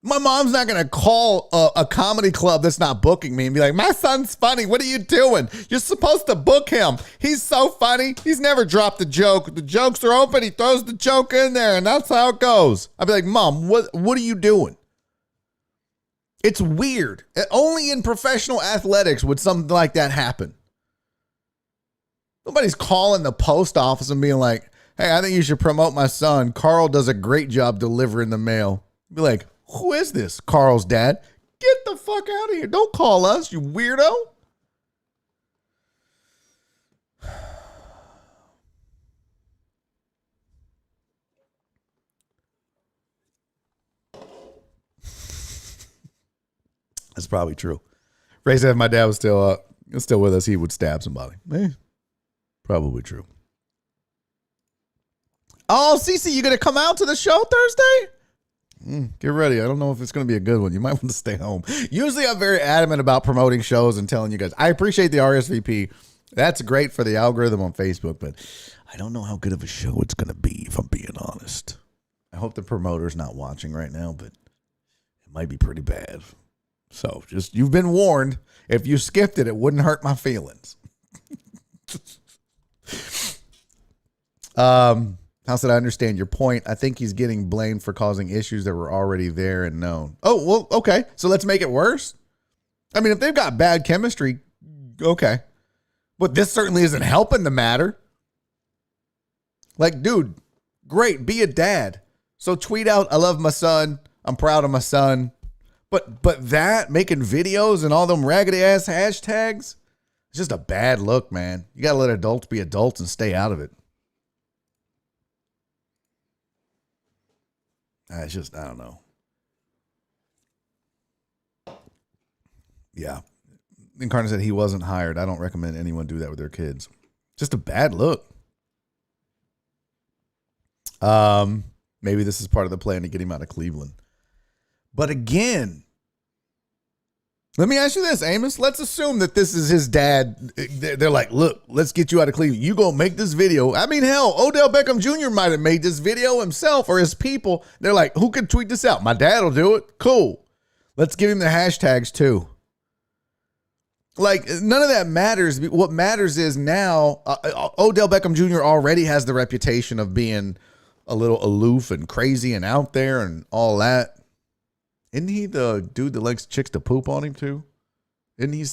Speaker 1: My mom's not going to call a comedy club that's not booking me and be like, my son's funny. What are you doing? You're supposed to book him. He's so funny. He's never dropped a joke. The jokes are open. He throws the joke in there, and that's how it goes. I'd be like, Mom, what are you doing? It's weird. Only in professional athletics would something like that happen. Nobody's calling the post office and being like, hey, I think you should promote my son. Carl does a great job delivering the mail. Be like, who is this? Carl's dad. Get the fuck out of here. Don't call us, you weirdo. That's probably true. Ray said if my dad was still with us, he would stab somebody. Probably true. Oh, Cece, you going to come out to the show Thursday? Get ready. I don't know if it's going to be a good one. You might want to stay home. Usually I'm very adamant about promoting shows and telling you guys. I appreciate the RSVP. That's great for the algorithm on Facebook, but I don't know how good of a show it's going to be, if I'm being honest. I hope the promoter's not watching right now, but it might be pretty bad. So just, you've been warned. If you skipped it, it wouldn't hurt my feelings. How said I understand your point? I think he's getting blamed for causing issues that were already there and known. Oh, well, okay. So let's make it worse. I mean, if they've got bad chemistry, okay. But this certainly isn't helping the matter. Like, dude, great. Be a dad. So tweet out, I love my son. I'm proud of my son. But that, making videos and all them raggedy ass hashtags, it's just a bad look, man. You got to let adults be adults and stay out of it. It's just, I don't know. Yeah. Incarnate said he wasn't hired. I don't recommend anyone do that with their kids. Just a bad look. Maybe this is part of the plan to get him out of Cleveland. But again, let me ask you this, Amos. Let's assume that this is his dad. They're like, look, let's get you out of Cleveland. You go make this video. I mean, hell, Odell Beckham Junior might have made this video himself or his people. They're like, who can tweet this out? My dad will do it. Cool. Let's give him the hashtags too. Like, none of that matters. What matters is now Odell Beckham Jr. already has the reputation of being a little aloof and crazy and out there and all that. Isn't he the dude that likes chicks to poop on him too? Isn't he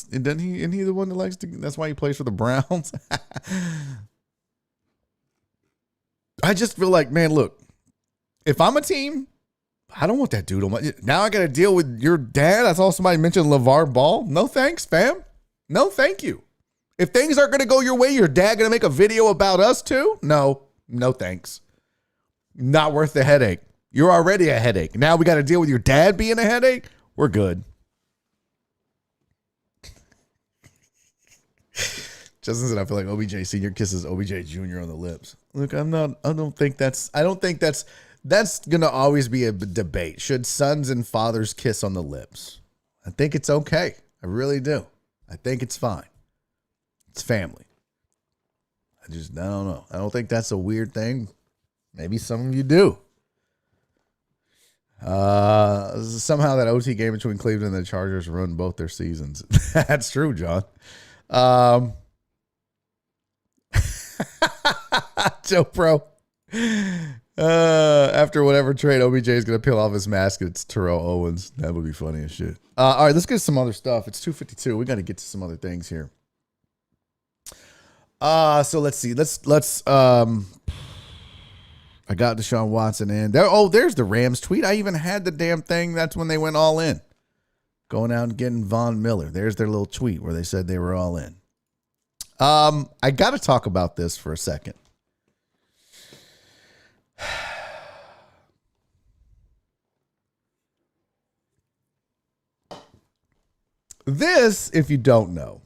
Speaker 1: the one that likes to? That's why he plays for the Browns. I just feel like, man, look, if I'm a team, I don't want that dude on my. Now I got to deal with your dad. I saw somebody mention LeVar Ball. No thanks, fam. No, thank you. If things aren't going to go your way, your dad going to make a video about us too? No thanks. Not worth the headache. You're already a headache. Now we got to deal with your dad being a headache? We're good. Justin said, I feel like OBJ Senior kisses OBJ Junior on the lips. Look, I don't think that's going to always be a debate. Should sons and fathers kiss on the lips? I think it's okay. I really do. I think it's fine. It's family. I don't know. I don't think that's a weird thing. Maybe some of you do. Somehow that OT game between Cleveland and the Chargers ruined both their seasons. That's true, John. Joe Pro. After whatever trade, OBJ is going to peel off his mask. It's Terrell Owens. That would be funny as shit. All right, let's get some other stuff. It's 2:52. We got to get to some other things here. So let's see. I got Deshaun Watson in there. Oh, there's the Rams tweet. I even had the damn thing. That's when they went all in. Going out and getting Von Miller. There's their little tweet where they said they were all in. I got to talk about this for a second. This, if you don't know,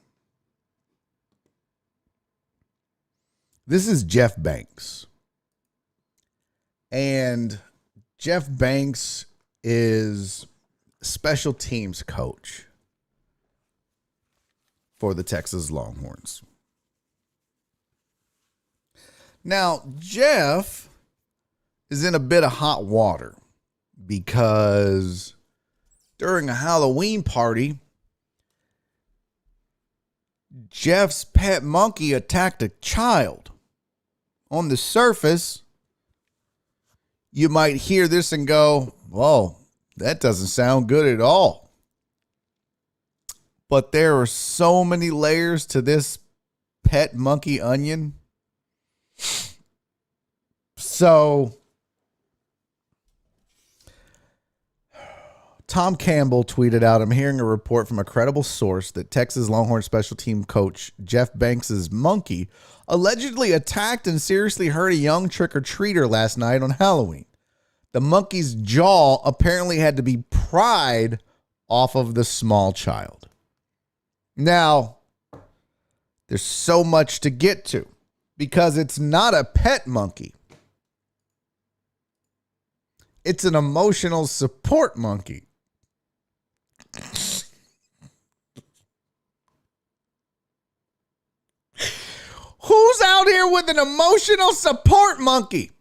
Speaker 1: this is Jeff Banks. And Jeff Banks is special teams coach for the Texas Longhorns. Now, Jeff is in a bit of hot water because during a Halloween party, Jeff's pet monkey attacked a child. On the surface, you might hear this and go, whoa, that doesn't sound good at all. But there are so many layers to this pet monkey onion. So, Tom Campbell tweeted out, I'm hearing a report from a credible source that Texas Longhorn special team coach Jeff Banks' monkey allegedly attacked and seriously hurt a young trick-or-treater last night on Halloween. The monkey's jaw apparently had to be pried off of the small child. Now, there's so much to get to because it's not a pet monkey. It's an emotional support monkey. Who's out here with an emotional support monkey?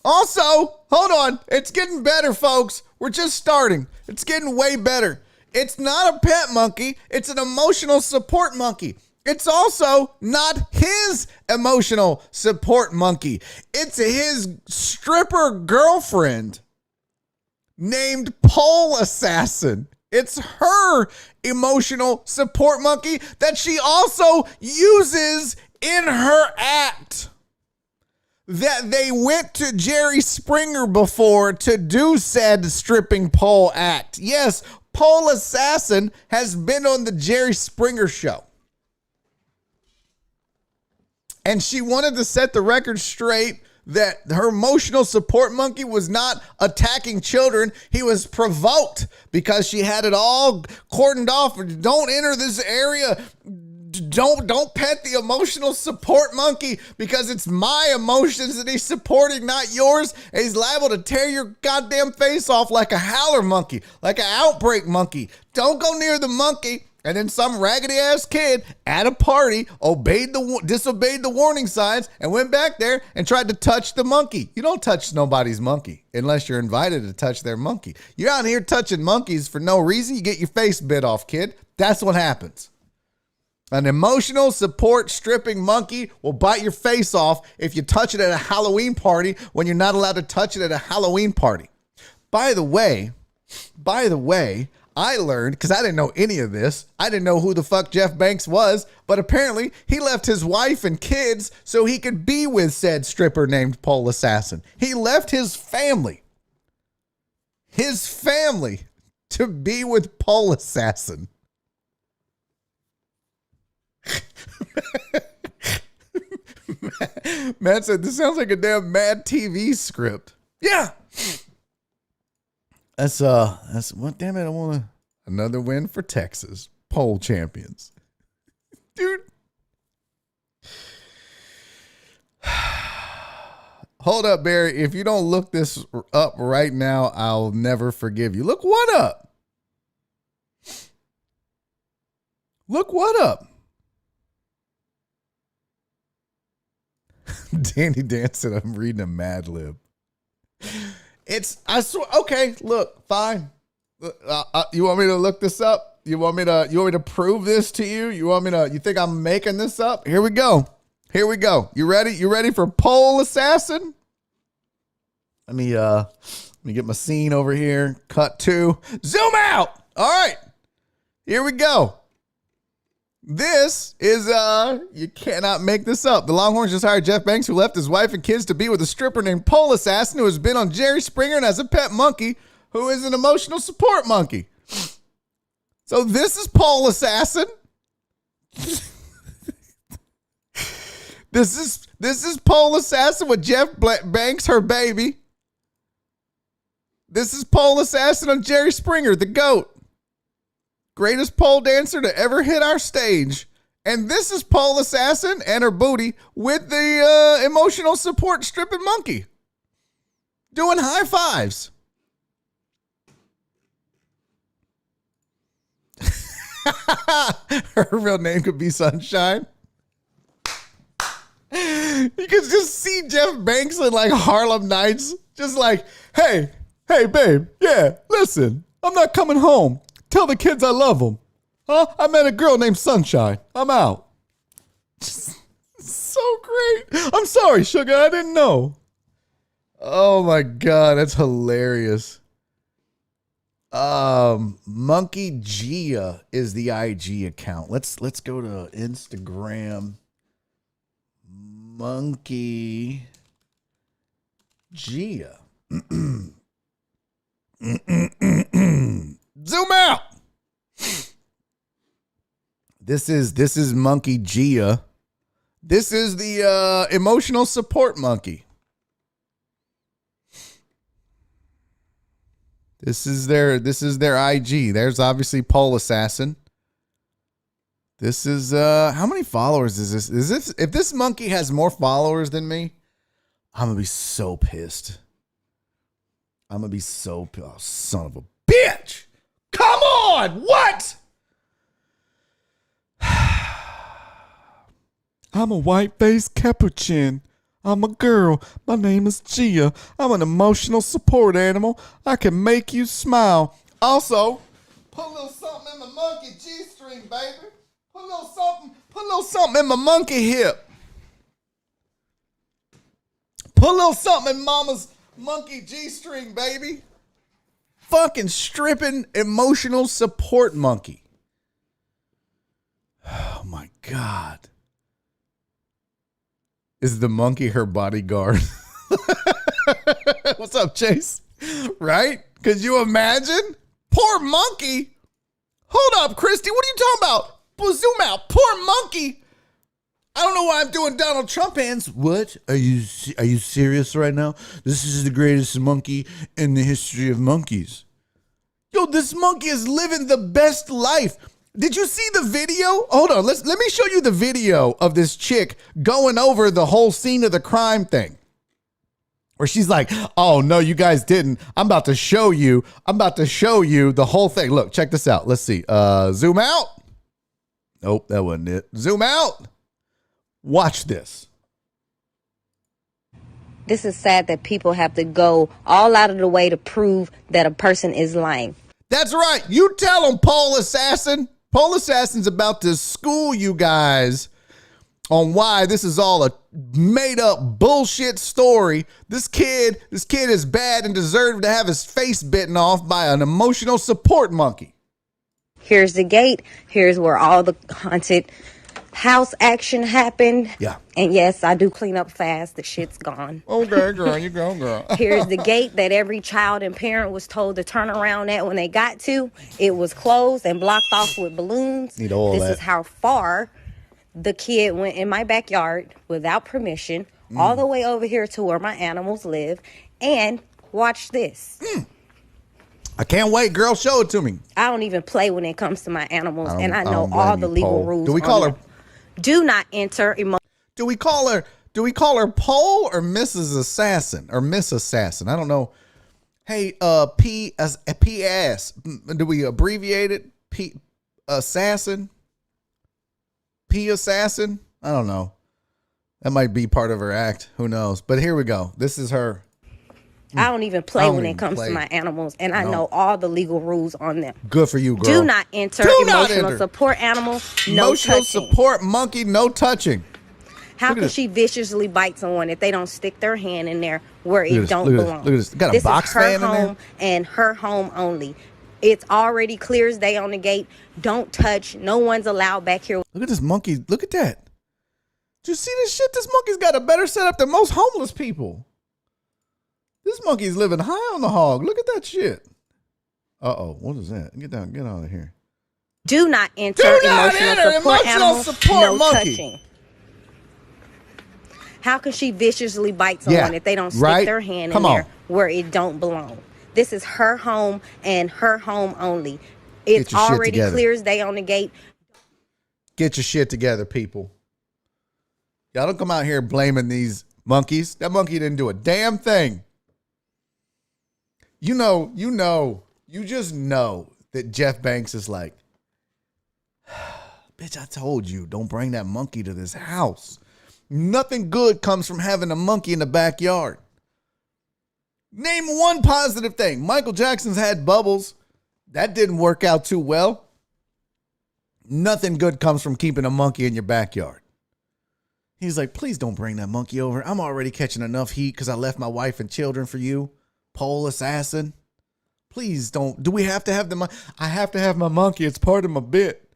Speaker 1: Also, hold on. It's getting better, folks. We're just starting. It's getting way better. It's not a pet monkey. It's an emotional support monkey. It's also not his emotional support monkey. It's his stripper girlfriend named Pole Assassin. It's her emotional support monkey that she also uses in her act. That they went to Jerry Springer before to do said stripping pole act. Yes, Pole Assassin has been on the Jerry Springer show. And she wanted to set the record straight that her emotional support monkey was not attacking children. He was provoked because she had it all cordoned off. Don't enter this area. Don't pet the emotional support monkey because it's my emotions that he's supporting, not yours. And he's liable to tear your goddamn face off like a howler monkey, like an outbreak monkey. Don't go near the monkey. And then some raggedy ass kid at a party disobeyed the warning signs and went back there and tried to touch the monkey. You don't touch nobody's monkey unless you're invited to touch their monkey. You're out here touching monkeys for no reason. You get your face bit off, kid. That's what happens. An emotional support stripping monkey will bite your face off if you touch it at a Halloween party when you're not allowed to touch it at a Halloween party. By the way, I learned, because I didn't know any of this, I didn't know who the fuck Jeff Banks was, but apparently he left his wife and kids so he could be with said stripper named Pole Assassin. He left his family to be with Pole Assassin. Matt said, this sounds like a damn Mad TV script. Yeah. That's what, damn it, I want to, another win for Texas. Pole champions. Dude. Hold up, Barry. If you don't look this up right now, I'll never forgive you. Look what up. Look what up. Danny Dan said, I'm reading a Mad Lib. I swear. Okay, look, fine. You want me to look this up? You want me to prove this to you? You think I'm making this up? Here we go. You ready? You ready for Pole Assassin? Let me get my scene over here. Cut to zoom out. All right. Here we go. This is, you cannot make this up. The Longhorns just hired Jeff Banks, who left his wife and kids to be with a stripper named Pole Assassin, who has been on Jerry Springer and has a pet monkey, who is an emotional support monkey. So this is Pole Assassin. This is Pole Assassin with Jeff Banks, her baby. This is Pole Assassin on Jerry Springer, the GOAT. Greatest pole dancer to ever hit our stage. And this is Pole Assassin and her booty with the emotional support stripping monkey. Doing high fives. Her real name could be Sunshine. You can just see Jeff Banks in like Harlem Nights. Just like, hey, babe. Yeah, listen, I'm not coming home. Tell the kids I love them. Huh? I met a girl named Sunshine. I'm out. So great. I'm sorry, sugar. I didn't know. Oh my God. That's hilarious. Monkey Gia is the IG account. Let's go to Instagram. Monkey Gia. Zoom out. This is Monkey Gia. This is the emotional support monkey. This is their IG. There's obviously Pole Assassin. This is how many followers is this? Is this if this monkey has more followers than me, I'm gonna be so pissed. Oh, son of a bitch. Come on! What? I'm a white-faced capuchin. I'm a girl. My name is Gia. I'm an emotional support animal. I can make you smile. Also, put a little something in my monkey G-string, baby. Put a little something in my monkey hip. Put a little something in mama's monkey G-string, baby. Fucking stripping emotional support monkey. Oh my God. Is the monkey her bodyguard? What's up, Chase? Right? Could you imagine? Poor monkey. Hold up, Christy. What are you talking about? Zoom out. Poor monkey. I don't know why I'm doing Donald Trump hands. What? Are you serious right now? This is the greatest monkey in the history of monkeys. Yo, this monkey is living the best life. Did you see the video? Hold on. Let me show you the video of this chick going over the whole scene of the crime thing. Where she's like, oh, no, you guys didn't. I'm about to show you the whole thing. Look, check this out. Let's see. Zoom out. Nope, that wasn't it. Zoom out. Watch this.
Speaker 3: This is sad that people have to go all out of the way to prove that a person is lying.
Speaker 1: That's right. You tell them, Pole Assassin. Pole Assassin's about to school you guys on why this is all a made up bullshit story. This kid is bad and deserved to have his face bitten off by an emotional support monkey.
Speaker 3: Here's the gate. Here's where all the haunted house action happened.
Speaker 1: Yeah.
Speaker 3: And yes, I do clean up fast. The shit's gone.
Speaker 1: Okay, girl, you go, girl.
Speaker 3: Here's the gate that every child and parent was told to turn around at when they got to. It was closed and blocked off with balloons.
Speaker 1: Need all
Speaker 3: this
Speaker 1: that.
Speaker 3: Is how far the kid went in my backyard without permission, all the way over here to where my animals live. And watch this.
Speaker 1: I can't wait, girl. Show it to me.
Speaker 3: I don't even play when it comes to my animals, and I know
Speaker 1: don't
Speaker 3: all
Speaker 1: blame
Speaker 3: the
Speaker 1: you,
Speaker 3: legal
Speaker 1: Pole.
Speaker 3: rules.
Speaker 1: Do we call her?
Speaker 3: Do not enter
Speaker 1: Do we call her Pole or Mrs. Assassin or Miss Assassin? I don't know. Hey, P.S. Do we abbreviate it? P Assassin? P Assassin? I don't know. That might be part of her act. Who knows? But here we go. This is her.
Speaker 3: I don't even play
Speaker 1: don't
Speaker 3: when
Speaker 1: even
Speaker 3: it comes
Speaker 1: play.
Speaker 3: to my animals, and I
Speaker 1: No.
Speaker 3: know all the legal rules on them.
Speaker 1: Good for you, girl.
Speaker 3: Do not enter
Speaker 1: Do not
Speaker 3: emotional
Speaker 1: enter.
Speaker 3: support animal. No
Speaker 1: Emotional
Speaker 3: touching.
Speaker 1: support monkey, no touching.
Speaker 3: How
Speaker 1: Look at
Speaker 3: can
Speaker 1: this.
Speaker 3: she viciously bite someone if they don't stick their hand in there where it
Speaker 1: this,
Speaker 3: don't
Speaker 1: look at this,
Speaker 3: belong?
Speaker 1: look at this. Got a box
Speaker 3: is her
Speaker 1: fan in there?
Speaker 3: home and her home only. It's already clear as day on the gate. Don't touch. No one's allowed back here.
Speaker 1: Look at this monkey. Look at that. Did you see this shit? This monkey's got a better setup than most homeless people. This monkey's living high on the hog. Look at that shit. Uh-oh. What is that? Get down. Get out of here.
Speaker 3: Do not enter
Speaker 1: Do not
Speaker 3: emotional
Speaker 1: enter
Speaker 3: support
Speaker 1: emotional
Speaker 3: animal.
Speaker 1: support
Speaker 3: No
Speaker 1: monkey.
Speaker 3: touching. How can she viciously bite someone if they don't stick
Speaker 1: right?
Speaker 3: their hand
Speaker 1: Come
Speaker 3: in there
Speaker 1: on.
Speaker 3: where it don't belong? This is her home and her home only.
Speaker 1: Get
Speaker 3: It's
Speaker 1: your shit
Speaker 3: already
Speaker 1: together.
Speaker 3: clear as day on the gate.
Speaker 1: Get your shit together, people. Y'all don't come out here blaming these monkeys. That monkey didn't do a damn thing. You just know that Jeff Banks is like, bitch, I told you, don't bring that monkey to this house. Nothing good comes from having a monkey in the backyard. Name one positive thing. Michael Jackson's had bubbles. That didn't work out too well. Nothing good comes from keeping a monkey in your backyard. He's like, please don't bring that monkey over. I'm already catching enough heat because I left my wife and children for you. Pole assassin. Please don't. Do we have to have the monkey? I have to have my monkey. It's part of my bit.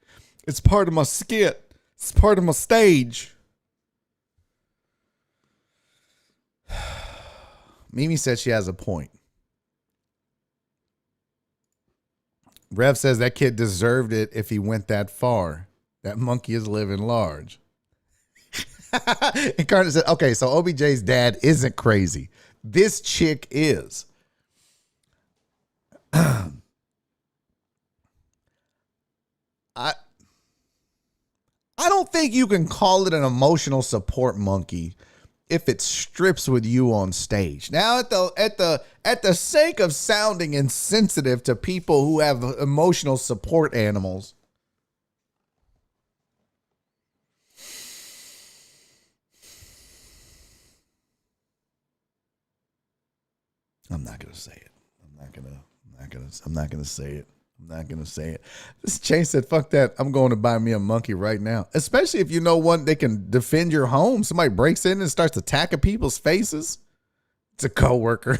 Speaker 1: It's part of my skit. It's part of my stage. Mimi said she has a point. Rev says that kid deserved it if he went that far. That monkey is living large. And Carter said, okay, so OBJ's dad isn't crazy. This chick is. I don't think you can call it an emotional support monkey if it strips with you on stage. Now, at the sake of sounding insensitive to people who have emotional support animals, I'm not gonna say it. I'm not gonna say it. I'm not gonna say it. This Chain said, fuck that. I'm going to buy me a monkey right now. Especially if you know one, they can defend your home. Somebody breaks in and starts attacking people's faces. It's a coworker.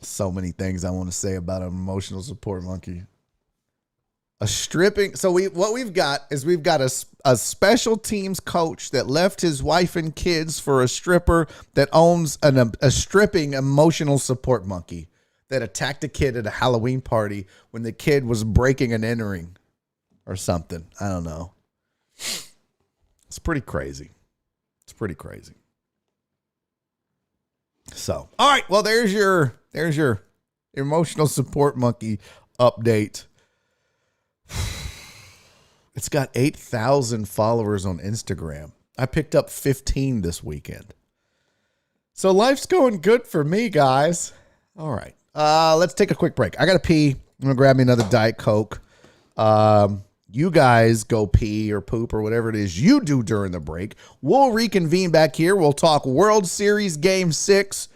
Speaker 1: So many things I want to say about an emotional support monkey. A stripping. So we've got a special teams coach that left his wife and kids for a stripper that owns a stripping emotional support monkey that attacked a kid at a Halloween party when the kid was breaking and entering or something. I don't know. It's pretty crazy. So, all right. Well, there's your emotional support monkey update. It's got 8,000 followers on Instagram. I picked up 15 this weekend. So life's going good for me, guys. All right. Let's take a quick break. I got to pee. I'm going to grab me another Diet Coke. You guys go pee or poop or whatever it is you do during the break. We'll reconvene back here. We'll talk World Series Game 6.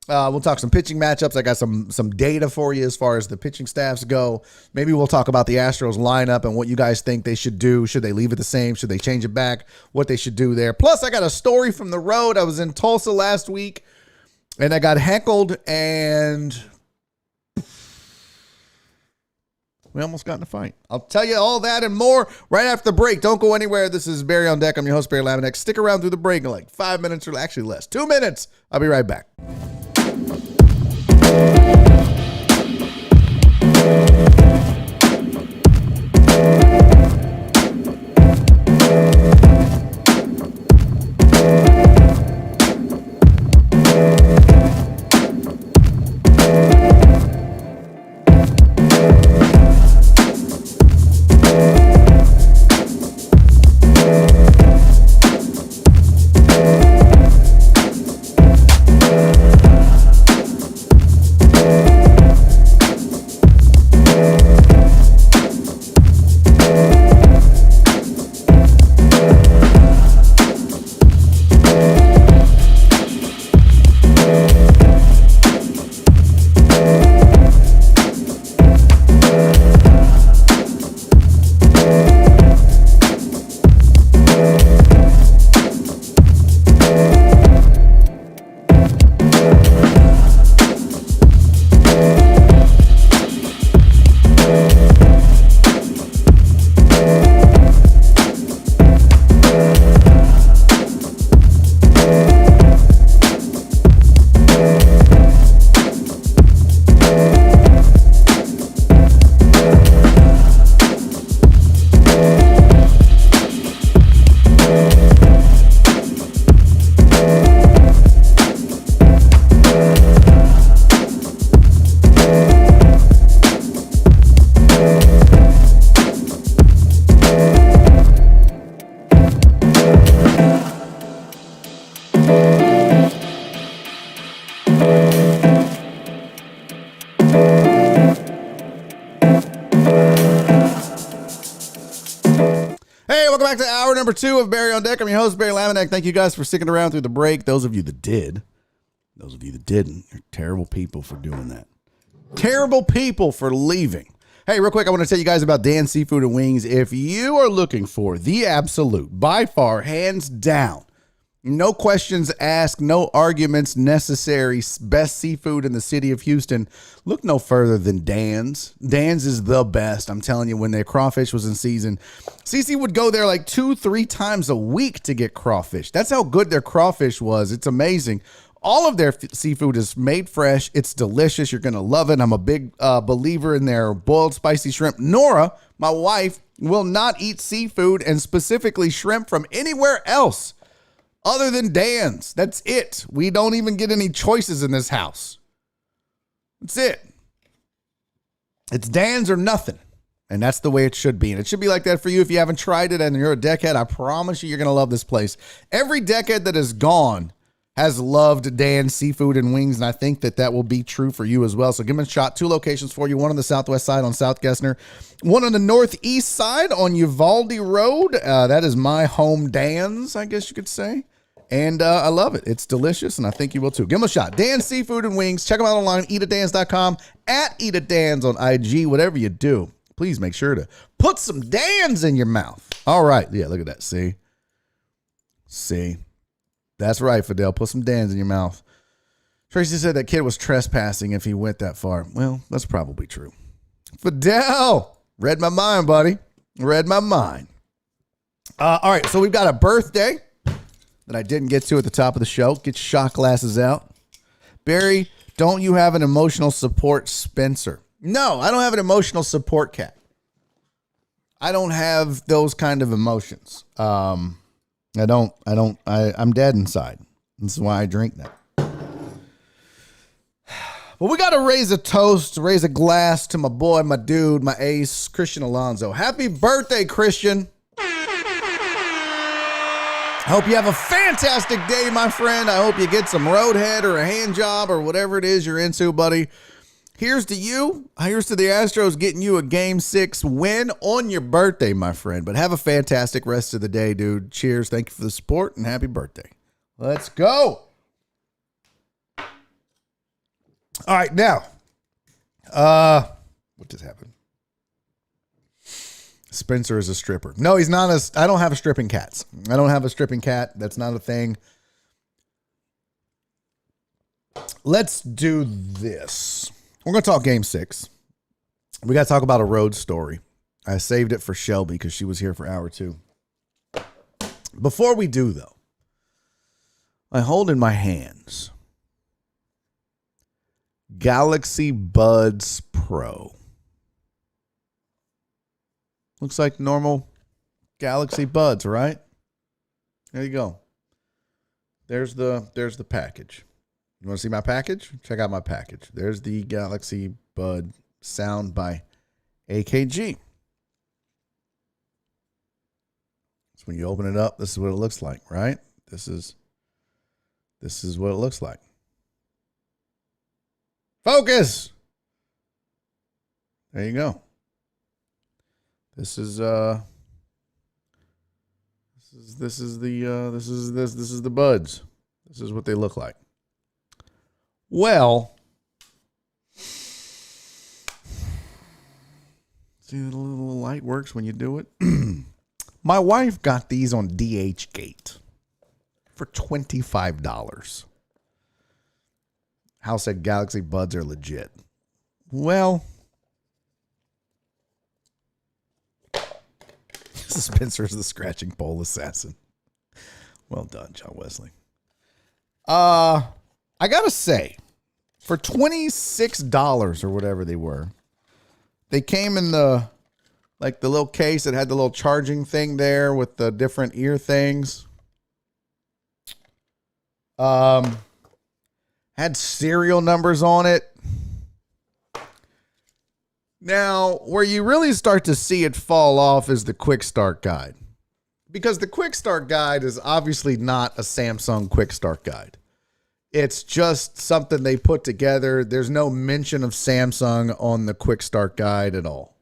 Speaker 1: We'll talk some pitching matchups. I got some data for you as far as the pitching staffs go. Maybe we'll talk about the Astros lineup and what you guys think they should do. Should they leave it the same? Should they change it back? What they should do there. Plus, I got a story from the road. I was in Tulsa last week, and I got heckled, and we almost got in a fight. I'll tell you all that and more right after the break. Don't go anywhere. This is Barry on Deck. I'm your host, Barry Laminack. Stick around through the break in like 5 minutes or actually less. 2 minutes. I'll be right back. number 2 of Barry on Deck. I'm your host, Barry Laminack. Thank you guys for sticking around through the break. Those of you that did, those of you that didn't, you're terrible people for doing that. Terrible people for leaving. Hey, real quick, I want to tell you guys about Dan's Seafood and Wings. If you are looking for the absolute, by far, hands down, no questions asked, no arguments necessary, best seafood in the city of Houston, look no further than Dan's. Dan's is the best. I'm telling you, when their crawfish was in season, Cece would go there like 2-3 times a week to get crawfish. That's how good their crawfish was. It's amazing. All of their seafood is made fresh. It's delicious. You're going to love it. I'm a big believer in their boiled spicy shrimp. Nora, my wife, will not eat seafood and specifically shrimp from anywhere else other than Dan's. That's it. We don't even get any choices in this house. That's it. It's Dan's or nothing. And that's the way it should be. And it should be like that for you if you haven't tried it and you're a deckhead. I promise you're going to love this place. Every deckhead that is gone has loved Dan's Seafood and Wings, and I think that will be true for you as well. So give them a shot. 2 locations for you. One on the southwest side on South Gessner. One on the northeast side on Uvalde Road. That is my home Dan's, I guess you could say. And I love it. It's delicious, and I think you will too. Give them a shot. Dan's Seafood and Wings. Check them out online, eatatdans.com, @eatatdans on IG. Whatever you do, please make sure to put some Dan's in your mouth. All right. Yeah, look at that. See? That's right, Fidel. Put some Dan's in your mouth. Tracy said that kid was trespassing if he went that far. Well, that's probably true. Fidel, read my mind, buddy. Read my mind. All right, so we've got a birthday that I didn't get to at the top of the show. Get your shot glasses out. Barry, don't you have an emotional support Spencer? No, I don't have an emotional support cat. I don't have those kind of emotions. I'm dead inside. This is why I drink that. Well, we got to raise a toast, raise a glass to my boy, my dude, my ace, Christian Alonso. Happy birthday, Christian. I hope you have a fantastic day, my friend. I hope you get some roadhead or a hand job or whatever it is you're into, buddy. Here's to you. Here's to the Astros getting you a Game 6 win on your birthday, my friend. But have a fantastic rest of the day, dude. Cheers. Thank you for the support and happy birthday. Let's go. All right, now. What just happened? Spencer is a stripper. No, he's not. I don't have a stripping cat. I don't have a stripping cat. That's not a thing. Let's do this. We're going to talk Game 6. We got to talk about a road story. I saved it for Shelby because she was here for hour 2. Before we do, though, I hold in my hands Galaxy Buds Pro. Looks like normal Galaxy Buds, right? There you go. There's the package. You want to see my package? Check out my package. There's the Galaxy Bud Sound by AKG. So when you open it up, this is what it looks like, right? This is what it looks like. Focus. There you go. This is the buds. This is what they look like. Well, see the little light works when you do it. My wife got these on DHgate for $25. House said Galaxy Buds are legit. Well, Spencer's the scratching pole assassin. Well done, John Wesley. I gotta say, for $26 or whatever they were, they came in the little case that had the little charging thing there with the different ear things. Had serial numbers on it. Now, where you really start to see it fall off is the quick start guide. Because the quick start guide is obviously not a Samsung quick start guide. It's just something they put together. There's no mention of Samsung on the quick start guide at all.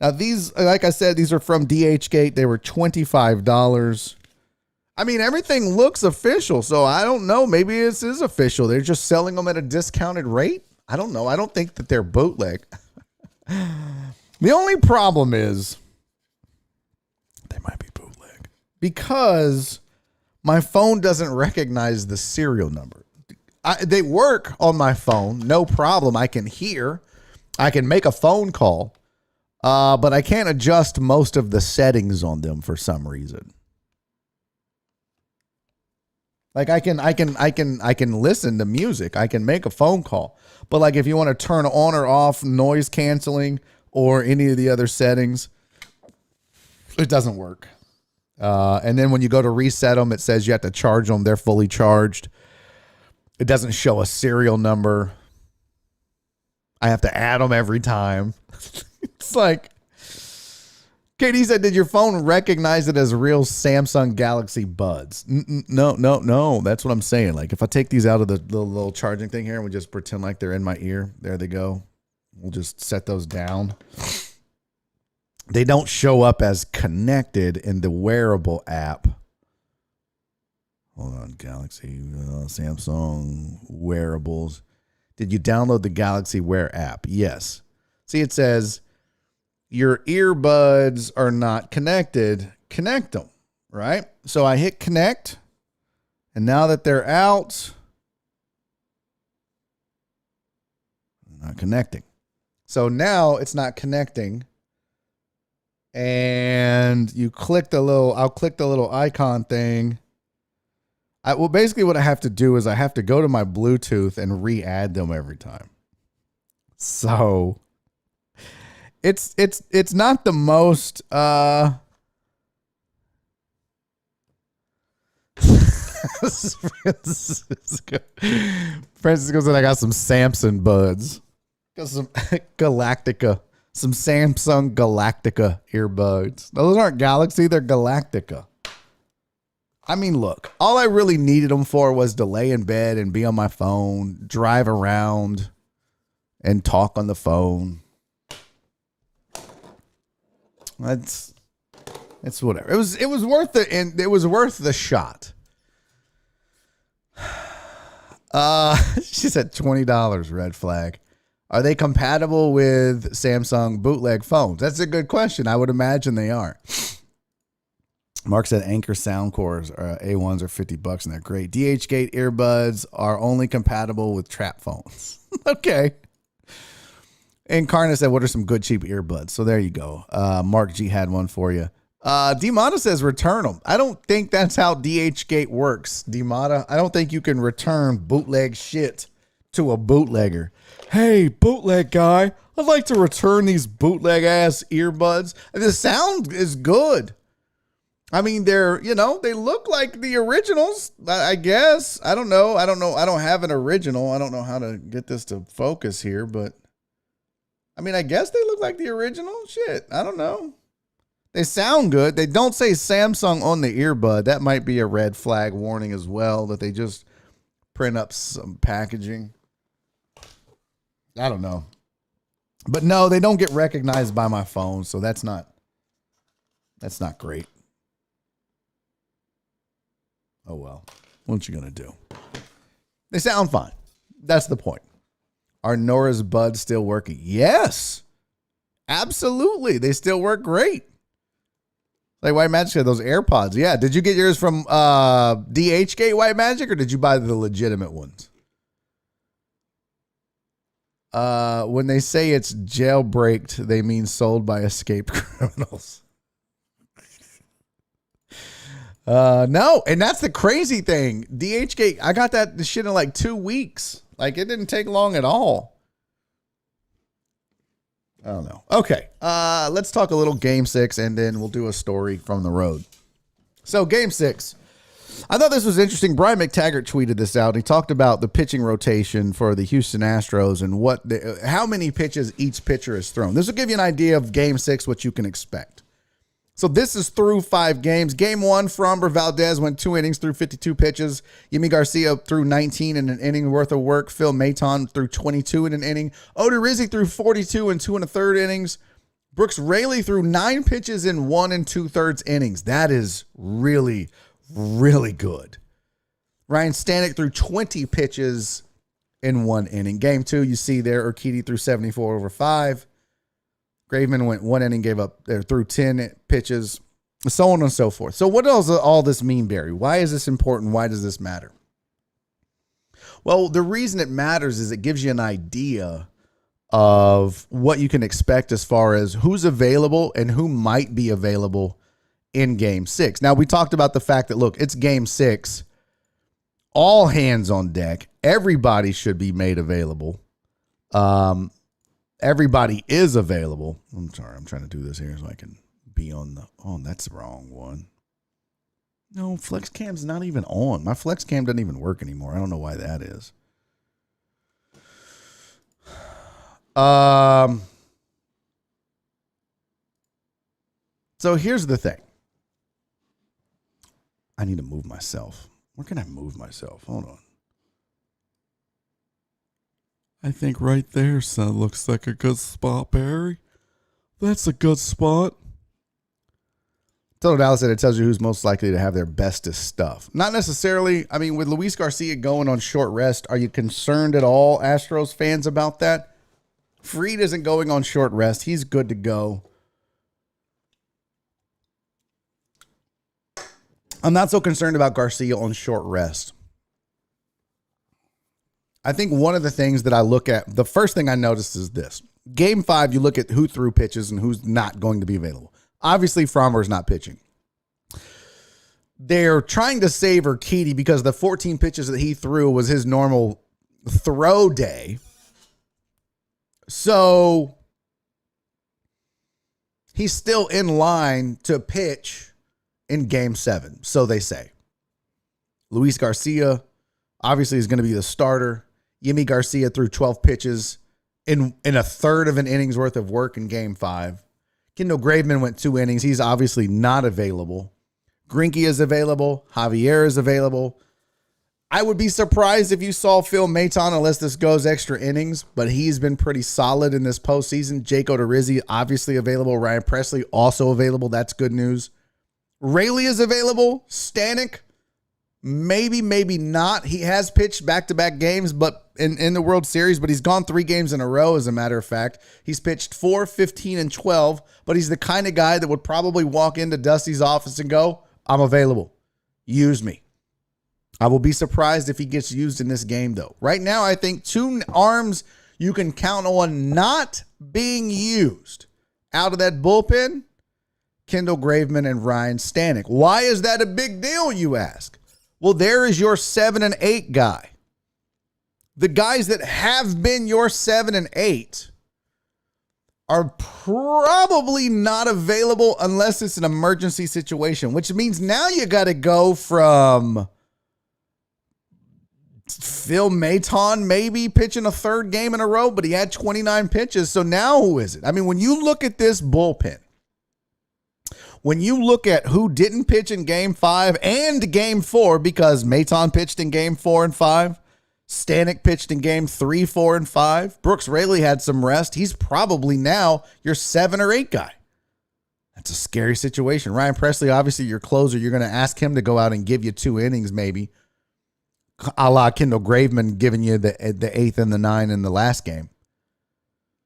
Speaker 1: Now, these, like I said, these are from DHgate. They were $25. I mean, everything looks official, so I don't know. Maybe this is official. They're just selling them at a discounted rate. I don't know. I don't think that they're bootleg. The only problem is they might be bootleg because my phone doesn't recognize the serial number. They work on my phone, no problem. I can hear. I can make a phone call, but I can't adjust most of the settings on them for some reason. Like I can listen to music. I can make a phone call. But like if you want to turn on or off noise canceling or any of the other settings, it doesn't work. And then when you go to reset them, it says you have to charge them. They're fully charged. It doesn't show a serial number. I have to add them every time. It's like, Katie said, did your phone recognize it as real Samsung Galaxy Buds? No. That's what I'm saying. Like if I take these out of the little charging thing here and we just pretend like they're in my ear, there they go. We'll just set those down. They don't show up as connected in the wearable app. Hold on, Galaxy, Samsung wearables. Did you download the Galaxy Wear app? Yes. See, it says your earbuds are not connected. Connect them, right? So I hit connect, and now that they're out, not connecting. So now it's not connecting. And you click I'll click the little icon thing. Well, basically what I have to do is I have to go to my Bluetooth and re-add them every time. So it's not the most Francisco said I got some Samsung buds. Got some Galactica. Some Samsung Galactica earbuds. Those aren't Galaxy, they're Galactica. I mean, look, all I really needed them for was to lay in bed and be on my phone, drive around, and talk on the phone. It's whatever. It was worth it, and it was worth the shot. She said $20, red flag. Are they compatible with Samsung bootleg phones? That's a good question. I would imagine they are. Mark said Anchor Soundcores A1s are $50 and they're great. DHgate earbuds are only compatible with trap phones. Okay. Incarnate said, what are some good cheap earbuds? So there you go. Mark G had one for you. Demata says return them. I don't think that's how DHgate works. Demata, I don't think you can return bootleg shit to a bootlegger. Hey, bootleg guy, I'd like to return these bootleg ass earbuds. The sound is good. I mean, they look like the originals, I guess. I don't know. I don't have an original. I don't know how to get this to focus here, but I mean, I guess they look like the original. Shit, I don't know. They sound good. They don't say Samsung on the earbud. That might be a red flag warning as well, that they just print up some packaging. I don't know. But no, they don't get recognized by my phone, so that's not great. Oh well. What you gonna do? They sound fine. That's the point. Are Nora's buds still working? Yes. Absolutely. They still work great. Like White Magic said, those AirPods. Yeah. Did you get yours from DHgate White Magic, or did you buy the legitimate ones? When they say it's jailbreaked, they mean sold by escaped criminals. No, and that's the crazy thing. DHgate, I got that shit in like 2 weeks. Like it didn't take long at all. I don't know. Okay, let's talk a little Game 6, and then we'll do a story from the road. So Game 6. I thought this was interesting. Brian McTaggart tweeted this out. He talked about the pitching rotation for the Houston Astros and how many pitches each pitcher has thrown. This will give you an idea of Game 6, what you can expect. So this is through 5 games. Game 1, Framber Valdez went 2 innings through 52 pitches. Yimi Garcia threw 19 in an inning worth of work. Phil Maton threw 22 in an inning. Odorizzi threw 42 in 2 1/3 innings. Brooks Raley threw 9 pitches in 1 2/3 innings. That is really, really good. Ryan Stanek threw 20 pitches in 1 inning. Game 2, you see there, Urquidy threw 74 over 5. Graveman went 1 inning, threw 10 pitches, so on and so forth. So what does all this mean, Barry? Why is this important? Why does this matter? Well, the reason it matters is it gives you an idea of what you can expect as far as who's available and who might be available in Game 6. Now, we talked about the fact that, look, it's Game 6. All hands on deck. Everybody should be made available. Everybody is available. I'm sorry. I'm trying to do this here so I can be on the... Oh, that's the wrong one. No, flex cam's not even on. My flex cam doesn't even work anymore. I don't know why that is. So here's the thing. I need to move myself. Where can I move myself? Hold on. I think right there, son, looks like a good spot, Barry. That's a good spot. Total Dallas said it tells you who's most likely to have their bestest stuff. Not necessarily. I mean, with Luis Garcia going on short rest, are you concerned at all, Astros fans, about that? Fried isn't going on short rest. He's good to go. I'm not so concerned about Garcia on short rest. I think one of the things that I look at, the first thing I noticed is this. Game 5, you look at who threw pitches and who's not going to be available. Obviously, Frommer's not pitching. They're trying to save Urquidy because the 14 pitches that he threw was his normal throw day. So he's still in line to pitch in Game 7, so they say. Luis Garcia obviously is going to be the starter. Yimi Garcia threw 12 pitches in a third of an inning's worth of work in Game 5. Kendall Graveman went 2 innings. He's obviously not available. Greinke is available. Javier is available. I would be surprised if you saw Phil Maton unless this goes extra innings, but he's been pretty solid in this postseason. Jake Odorizzi, obviously available. Ryan Presley, also available. That's good news. Raley is available. Stanek, maybe not. He has pitched back-to-back games but in the World Series, but he's gone 3 games in a row, as a matter of fact. He's pitched 4, 15, and 12, but he's the kind of guy that would probably walk into Dusty's office and go, I'm available. Use me. I will be surprised if he gets used in this game, though. Right now, I think 2 arms you can count on not being used out of that bullpen, Kendall Graveman and Ryan Stanek. Why is that a big deal, you ask? Well, there is your 7 and 8 guy. The guys that have been your 7 and 8 are probably not available unless it's an emergency situation, which means now you got to go from Phil Maton maybe pitching a 3rd game in a row, but he had 29 pitches. So now who is it? I mean, when you look at this bullpen, when you look at who didn't pitch in Game 5 and Game 4, because Maton pitched in Game 4 and 5, Stanek pitched in Game 3, 4, and 5, Brooks Raley had some rest. He's probably now your 7 or 8 guy. That's a scary situation. Ryan Presley, obviously your closer. You're going to ask him to go out and give you 2 innings maybe, a la Kendall Graveman giving you the 8th and the 9 in the last game.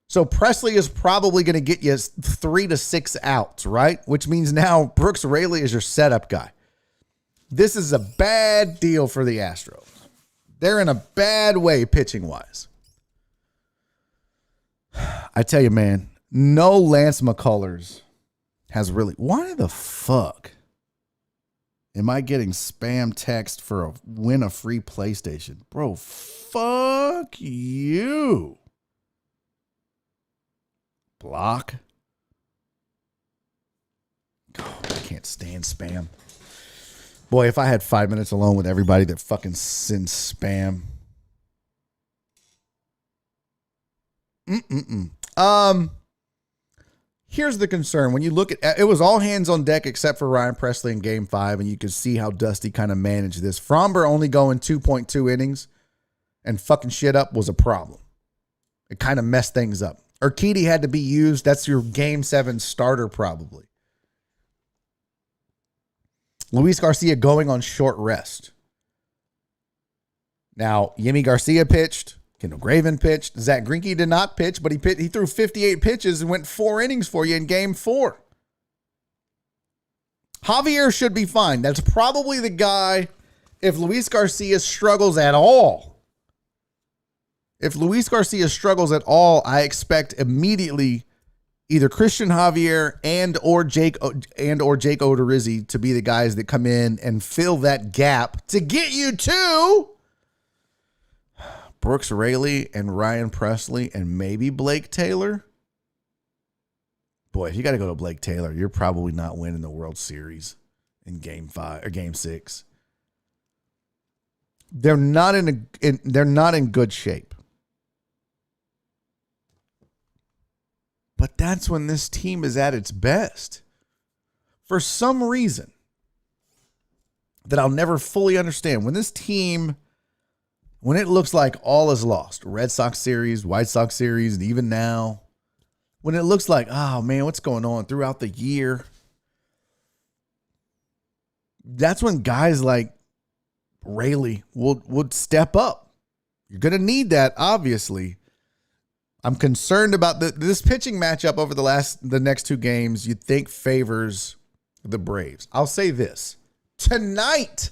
Speaker 1: So Presley is probably going to get you 3 to 6 outs, right? Which means now Brooks Raley is your setup guy. This is a bad deal for the Astros. They're in a bad way pitching-wise. I tell you, man, no Lance McCullers has really... Why the fuck am I getting spam text for win a free PlayStation? Bro, fuck you. Block. Oh, I can't stand spam. Boy, if I had 5 minutes alone with everybody that fucking sends spam. Here's the concern. When you look at it, was all hands on deck except for Ryan Presley in Game 5, and you can see how Dusty kind of managed this. Fromber only going 2.2 innings and fucking shit up was a problem. It kind of messed things up. Urquidy had to be used. That's your game 7 starter probably. Luis Garcia going on short rest. Now, Yimi Garcia pitched. Kendall Graven pitched. Zach Greinke did not pitch, but he threw 58 pitches and went 4 innings for you in game 4. Javier should be fine. That's probably the guy, if Luis Garcia struggles at all. If Luis Garcia struggles at all, I expect immediately either Christian Javier and or Jake Odorizzi to be the guys that come in and fill that gap to get you to Brooks Raley and Ryan Presley and maybe Blake Taylor. Boy, if you got to go to Blake Taylor, you're probably not winning the World Series in game 5 or game 6. They're not in good shape. But that's when this team is at its best. For some reason that I'll never fully understand, when this team, when it looks like all is lost, Red Sox series, White Sox series, and even now, when it looks like, oh man, what's going on throughout the year? That's when guys like Raley would step up. You're going to need that, obviously. I'm concerned about this pitching matchup over the next 2 games. You'd think favors the Braves. I'll say this. Tonight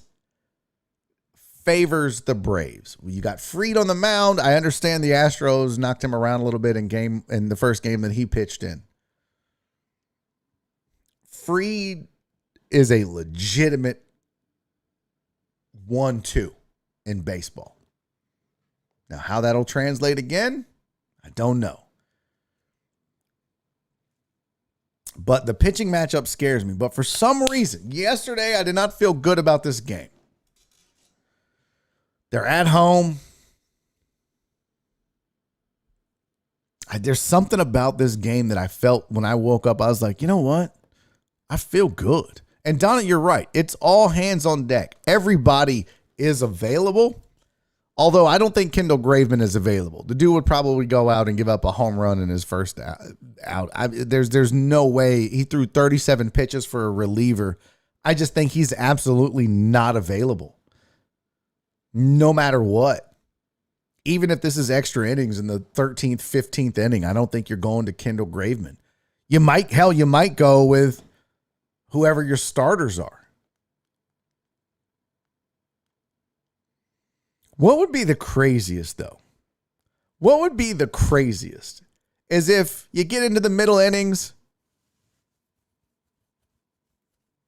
Speaker 1: favors the Braves. You got Fried on the mound. I understand the Astros knocked him around a little bit in the first game that he pitched in. Fried is a legitimate 1-2 in baseball. Now, how that'll translate again, I don't know. But the pitching matchup scares me. But for some reason, yesterday I did not feel good about this game. They're at home. There's something about this game that I felt when I woke up. I was like, you know what? I feel good. And Donna, you're right. It's all hands on deck. Everybody is available. Although I don't think Kendall Graveman is available. The dude would probably go out and give up a home run in his first out. There's no way. He threw 37 pitches for a reliever. I just think he's absolutely not available. No matter what. Even if this is extra innings in the 13th, 15th inning, I don't think you're going to Kendall Graveman. You might go with whoever your starters are. What would be the craziest, though? What would be the craziest is if you get into the middle innings,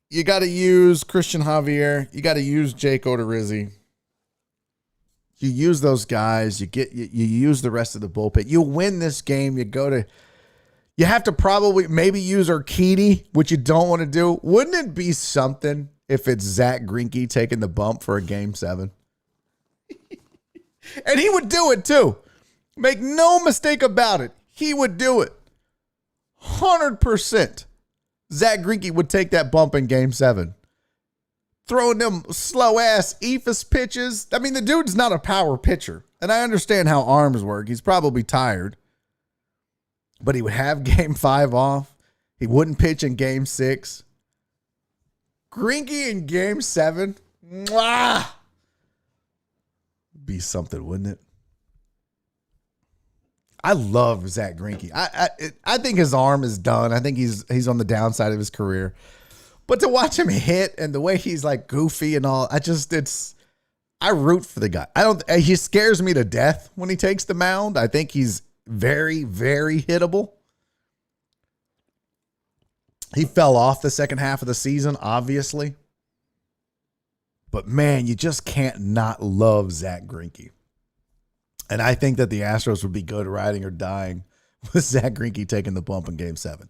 Speaker 1: you got to use Christian Javier, you got to use Jake Odorizzi. You use those guys, you use the rest of the bullpen. You win this game, you have to probably maybe use Urquidy, which you don't want to do. Wouldn't it be something if it's Zach Greinke taking the bump for a game 7? And he would do it too. Make no mistake about it. He would do it. 100%. Zach Greinke would take that bump in game 7. Throwing them slow-ass ephus pitches. I mean, the dude's not a power pitcher. And I understand how arms work. He's probably tired. But he would have game 5 off. He wouldn't pitch in game 6. Greinke in game 7. Mwah! Be something, wouldn't it? I love Zach Greinke. I think his arm is done. I think he's on the downside of his career. But to watch him hit and the way he's like goofy and all, I root for the guy. He scares me to death when he takes the mound. I think he's very, very hittable. He fell off the second half of the season, obviously. But, man, you just can't not love Zach Greinke. And I think that the Astros would be good riding or dying with Zach Greinke taking the bump in game 7.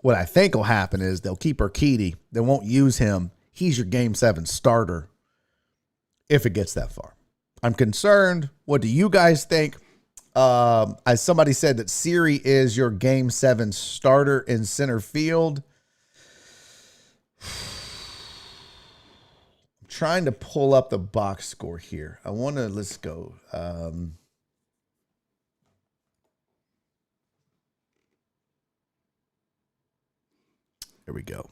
Speaker 1: What I think will happen is they'll keep Urquidy. They won't use him. He's your game 7 starter if it gets that far. I'm concerned. What do you guys think? As somebody said that Siri is your game 7 starter in center field. Trying to pull up the box score here. Let's go. There we go.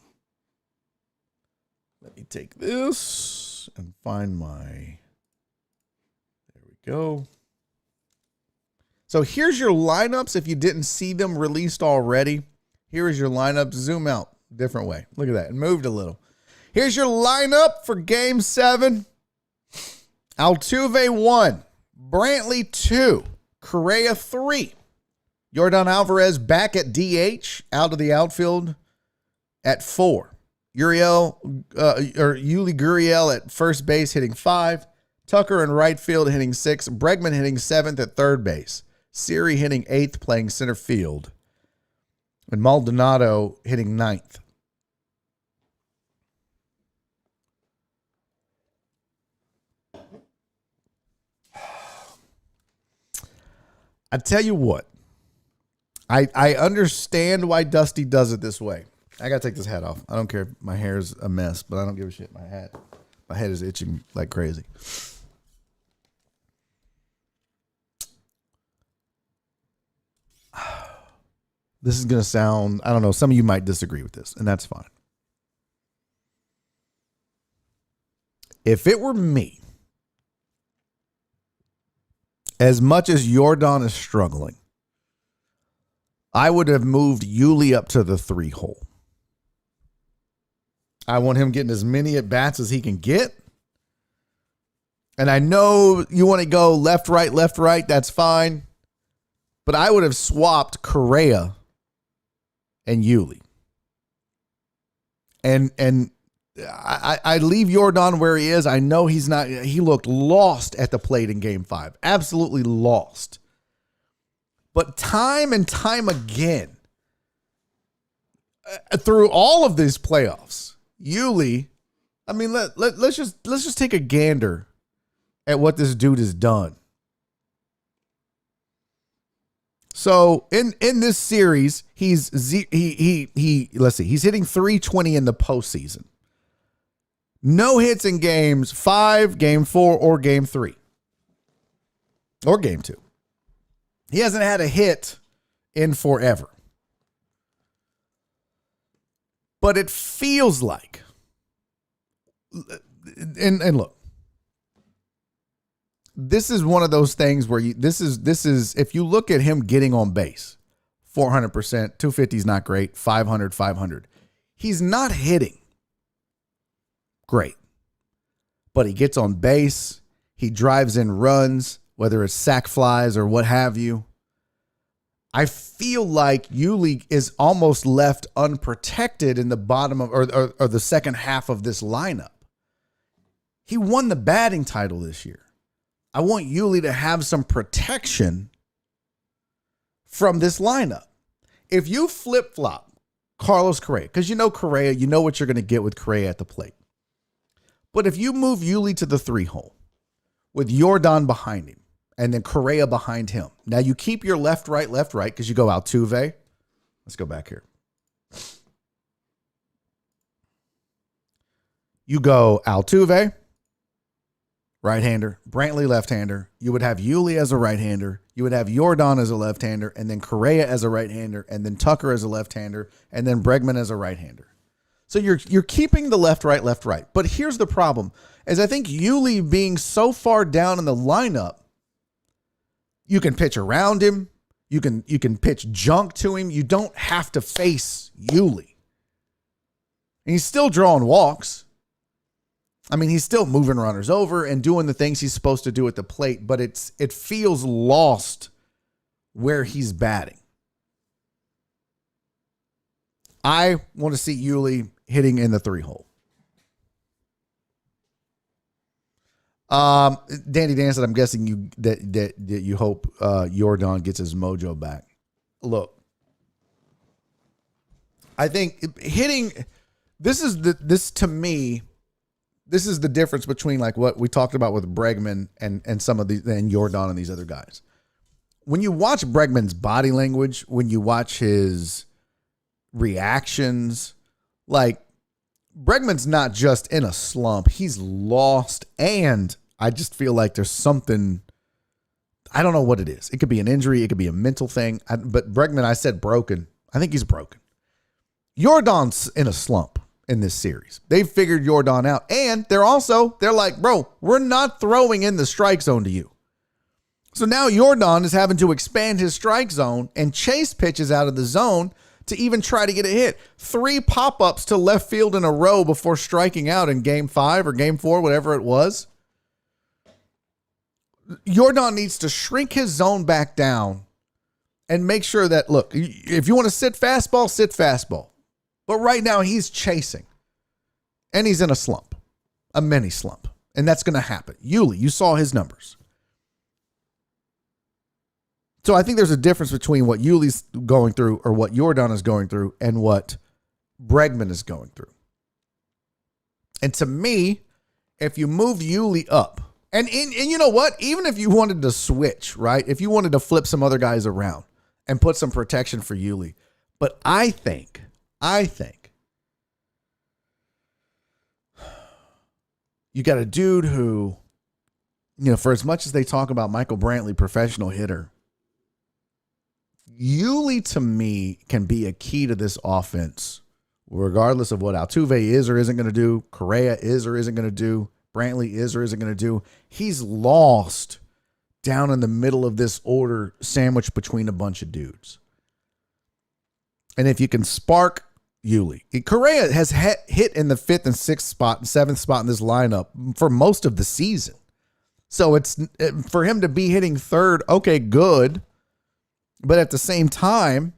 Speaker 1: Let me take this and find my... There we go. So here's your lineups if you didn't see them released already. Here is your lineup. Zoom out. Different way. Look at that. It moved a little. Here's your lineup for Game 7. Altuve 1. Brantley 2. Correa 3. Yordan Alvarez back at DH, out of the outfield at 4. Yuli Gurriel at first base hitting 5. Tucker in right field hitting 6. Bregman hitting 7th at third base. Siri hitting 8th playing center field. And Maldonado hitting 9th. I tell you what, I understand why Dusty does it this way. I got to take this hat off. I don't care if my hair is a mess, but I don't give a shit. My head is itching like crazy. This is going to sound, I don't know, some of you might disagree with this, and that's fine. If it were me, as much as Yordan is struggling, I would have moved Yuli up to the 3 hole. I want him getting as many at-bats as he can get. And I know you want to go left, right, that's fine. But I would have swapped Correa and Yuli. And I leave Yordan where he is. I know he's not. He looked lost at the plate in Game 5. Absolutely lost. But time and time again, through all of these playoffs, Yuli, I mean, let's just take a gander at what this dude has done. So in this series, he's hitting 320 in the postseason. No hits in games 5, Game 4, or Game 3. Or Game 2. He hasn't had a hit in forever. But it feels like, and look, this is one of those things where this is if you look at him getting on base, 400%, 250 is not great, 500. He's not hitting great. But he gets on base, he drives in runs, whether it's sac flies or what have you. I feel like Yuli is almost left unprotected in the bottom of or the second half of this lineup. He won the batting title this year. I want Yuli to have some protection from this lineup. If you flip-flop Carlos Correa, because you know Correa, you know what you're going to get with Correa at the plate. But if you move Yuli to the 3 hole with Yordan behind him and then Correa behind him, now you keep your left, right, because you go Altuve. Let's go back here. You go Altuve, right-hander, Brantley, left-hander. You would have Yuli as a right-hander. You would have Yordan as a left-hander, and then Correa as a right-hander, and then Tucker as a left-hander, and then Bregman as a right-hander. So you're keeping the left, right. But here's the problem, is I think Yuli being so far down in the lineup, you can pitch around him. You can pitch junk to him. You don't have to face Yuli. And he's still drawing walks. I mean, he's still moving runners over and doing the things he's supposed to do at the plate, but it feels lost where he's batting. I want to see Yuli hitting in the 3 hole. Danny Dan said, I'm guessing that you hope Yordan gets his mojo back. Look, I think hitting, this to me, this is the difference between like what we talked about with Bregman and some of these and Yordan and these other guys. When you watch Bregman's body language, when you watch his reactions, like Bregman's not just in a slump, he's lost, and I just feel like there's something, I don't know what it is. It could be an injury, it could be a mental thing, but Bregman, I said broken. I think he's broken. Jordan's in a slump in this series. They've figured Jordan out. And they're like, bro, we're not throwing in the strike zone to you. So now Jordan is having to expand his strike zone and chase pitches out of the zone to even try to get a hit. 3 pop-ups to left field in a row before striking out in game 5 or game 4, whatever it was. Jordan needs to shrink his zone back down and make sure that, look, if you want to sit fastball. But right now he's chasing. And he's in a slump, a mini slump. And that's going to happen. Yuli, you saw his numbers. So I think there's a difference between what Yuli's going through or what Jordan is going through and what Bregman is going through. And to me, if you move Yuli up, and you know what? Even if you wanted to switch, right? If you wanted to flip some other guys around and put some protection for Yuli. But I think you got a dude who, for as much as they talk about Michael Brantley, professional hitter, Yuli, to me, can be a key to this offense, regardless of what Altuve is or isn't going to do, Correa is or isn't going to do, Brantley is or isn't going to do. He's lost down in the middle of this order, sandwiched between a bunch of dudes. And if you can spark Yuli, Correa has hit in the 5th and 6th spot and 7th spot in this lineup for most of the season. So it's for him to be hitting 3rd, okay, good. But at the same time,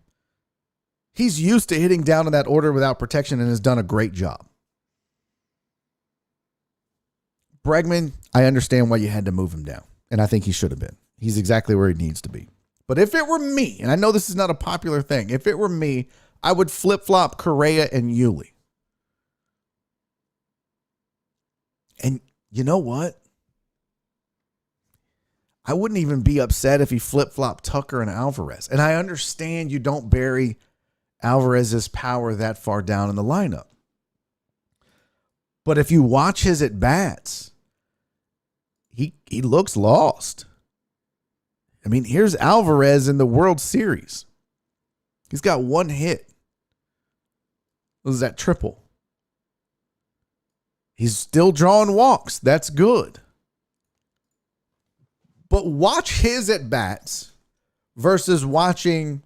Speaker 1: he's used to hitting down in that order without protection and has done a great job. Bregman, I understand why you had to move him down. And I think he should have been. He's exactly where he needs to be. But if it were me, and I know this is not a popular thing, if it were me, I would flip-flop Correa and Yuli. And you know what? I wouldn't even be upset if he flip-flopped Tucker and Alvarez. And I understand you don't bury Alvarez's power that far down in the lineup. But if you watch his at-bats, he looks lost. I mean, here's Alvarez in the World Series. He's got 1 hit. What was that, triple? He's still drawing walks. That's good. But watch his at-bats versus watching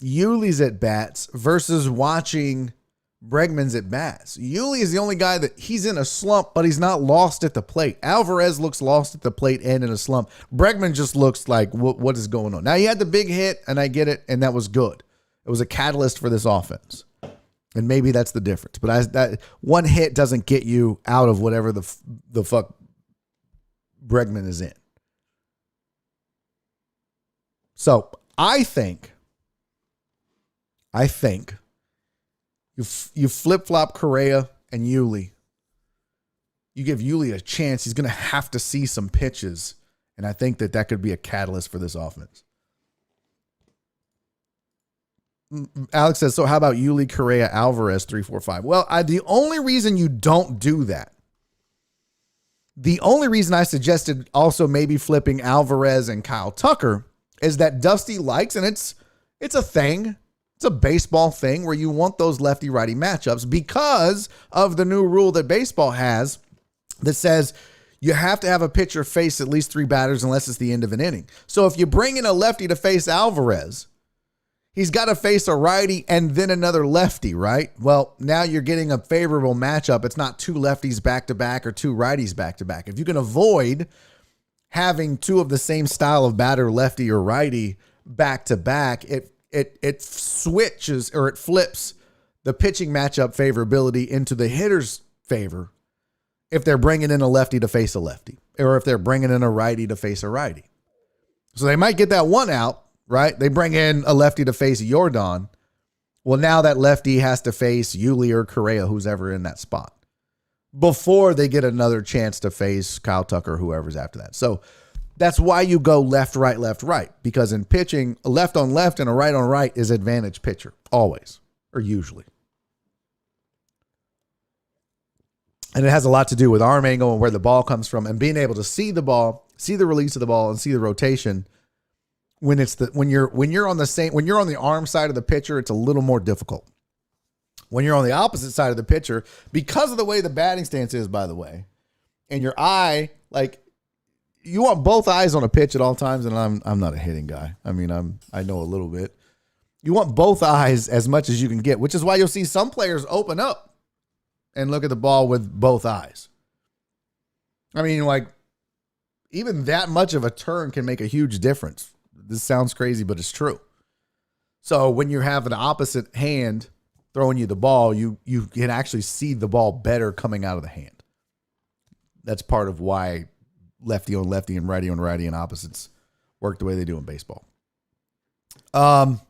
Speaker 1: Yuli's at-bats versus watching Bregman's at-bats. Yuli is the only guy that he's in a slump, but he's not lost at the plate. Alvarez looks lost at the plate and in a slump. Bregman just looks like, what is going on? Now, he had the big hit, and I get it, and that was good. It was a catalyst for this offense. And maybe that's the difference. But that 1 hit doesn't get you out of whatever the fuck Bregman is in. So I think you flip-flop Correa and Yuli. You give Yuli a chance. He's going to have to see some pitches. And I think that could be a catalyst for this offense. Alex says, so how about Yuli, Correa, Alvarez, 3-4-5? Well, the only reason you don't do that, the only reason I suggested also maybe flipping Alvarez and Kyle Tucker is that Dusty likes, and it's a thing. It's a baseball thing where you want those lefty-righty matchups because of the new rule that baseball has that says you have to have a pitcher face at least 3 batters unless it's the end of an inning. So if you bring in a lefty to face Alvarez, he's got to face a righty and then another lefty, right? Well, now you're getting a favorable matchup. It's not 2 lefties back-to-back or 2 righties back-to-back. If you can avoid having 2 of the same style of batter, lefty or righty, back-to-back, it switches or it flips the pitching matchup favorability into the hitter's favor if they're bringing in a lefty to face a lefty or if they're bringing in a righty to face a righty. So they might get that 1 out, right? They bring in a lefty to face Jordan. Well, now that lefty has to face Yuli or Correa, who's ever in that spot, before they get another chance to face Kyle Tucker, whoever's after that. So that's why you go left, right, because in pitching, a left on left and a right on right is advantage pitcher, always, or usually. And it has a lot to do with arm angle and where the ball comes from and being able to see the ball, see the release of the ball, and see the rotation. When you're on the arm side of the pitcher, it's a little more difficult When you're on the opposite side of the pitcher, because of the way the batting stance is, by the way, and your eye, like, you want both eyes on a pitch at all times, and I'm not a hitting guy. I mean, I know a little bit. You want both eyes as much as you can get, which is why you'll see some players open up and look at the ball with both eyes. I mean, like, even that much of a turn can make a huge difference. This sounds crazy, but it's true. So when you have an opposite hand throwing you the ball, you can actually see the ball better coming out of the hand. That's part of why lefty on lefty and righty on righty and opposites work the way they do in baseball. But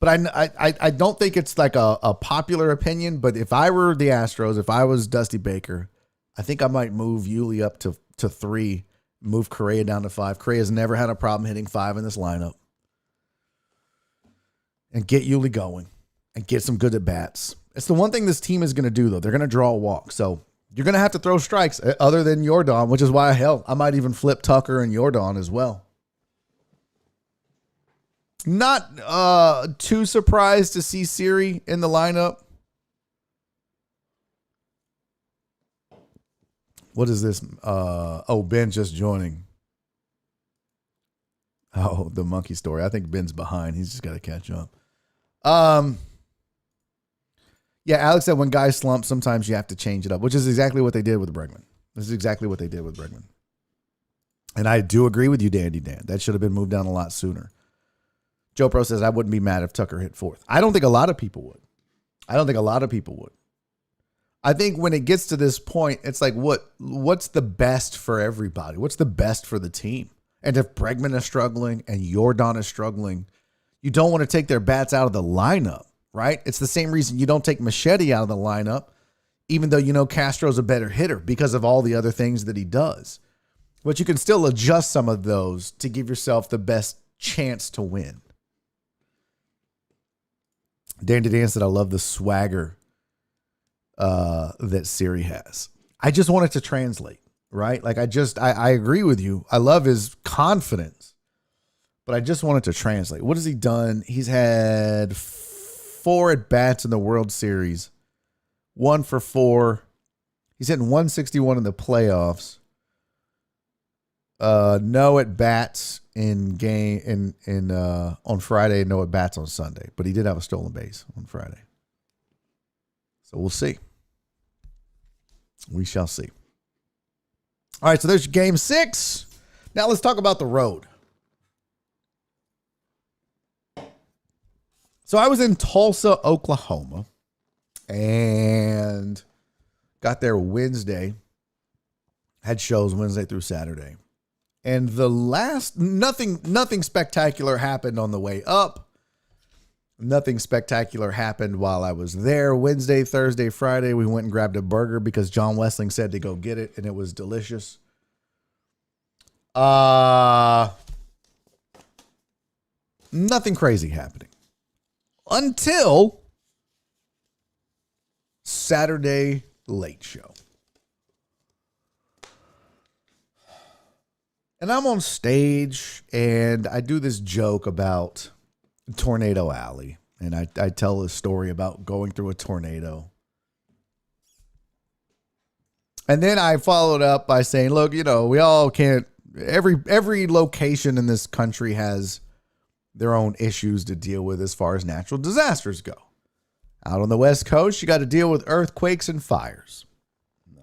Speaker 1: I don't think it's like a popular opinion, but if I were the Astros, if I was Dusty Baker, I think I might move Yuli up to 3, move Correa down to 5. Correa's never had a problem hitting 5 in this lineup. And get Yuli going and get some good at-bats. It's the one thing this team is going to do, though. They're going to draw a walk. So you're going to have to throw strikes other than Jordan, which is why, hell, I might even flip Tucker and Jordan as well. Not too surprised to see Siri in the lineup. What is this? Ben just joining. Oh, the monkey story. I think Ben's behind. He's just got to catch up. Yeah, Alex said when guys slump, sometimes you have to change it up, which is exactly what they did with Bregman. This is exactly what they did with Bregman. And I do agree with you, Dandy Dan. That should have been moved down a lot sooner. Joe Pro says, I wouldn't be mad if Tucker hit 4th. I don't think a lot of people would. I think when it gets to this point, it's like, what's the best for everybody? What's the best for the team? And if Bregman is struggling and Jordan is struggling, you don't want to take their bats out of the lineup, right? It's the same reason you don't take Machete out of the lineup, even though you know Castro's a better hitter because of all the other things that he does. But you can still adjust some of those to give yourself the best chance to win. Dandy Dan said, I love the swagger that Siri has. I just want it to translate, right? Like I agree with you. I love his confidence, but I just want it to translate. What has he done? He's had 4 at-bats in the World Series, 1 for 4. He's hitting 161 in the playoffs. No at-bats in game on Friday, no at-bats on Sunday, but he did have a stolen base on Friday. So we'll see. We shall see. All right, so there's game 6. Now let's talk about the road. So I was in Tulsa, Oklahoma, and got there Wednesday. Had shows Wednesday through Saturday. And the nothing spectacular happened on the way up. Nothing spectacular happened while I was there. Wednesday, Thursday, Friday, we went and grabbed a burger because John Wessling said to go get it, and it was delicious. Nothing crazy happening. Until Saturday late show. And I'm on stage, and I do this joke about Tornado Alley. And I tell a story about going through a tornado. And then I followed up by saying, look, we all can't, every location in this country has their own issues to deal with as far as natural disasters go. Out on the West Coast, you got to deal with earthquakes and fires.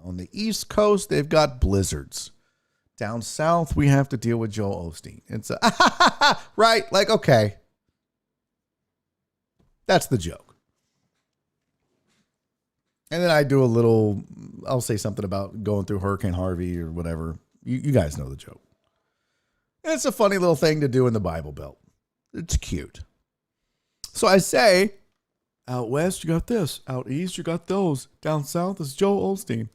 Speaker 1: On the East Coast, they've got blizzards. Down south, we have to deal with Joel Osteen. It's right? Like, okay. That's the joke. And then I do I'll say something about going through Hurricane Harvey or whatever. You guys know the joke. And it's a funny little thing to do in the Bible Belt. It's cute. So I say, out west, you got this. Out east, you got those. Down south is Joel Osteen.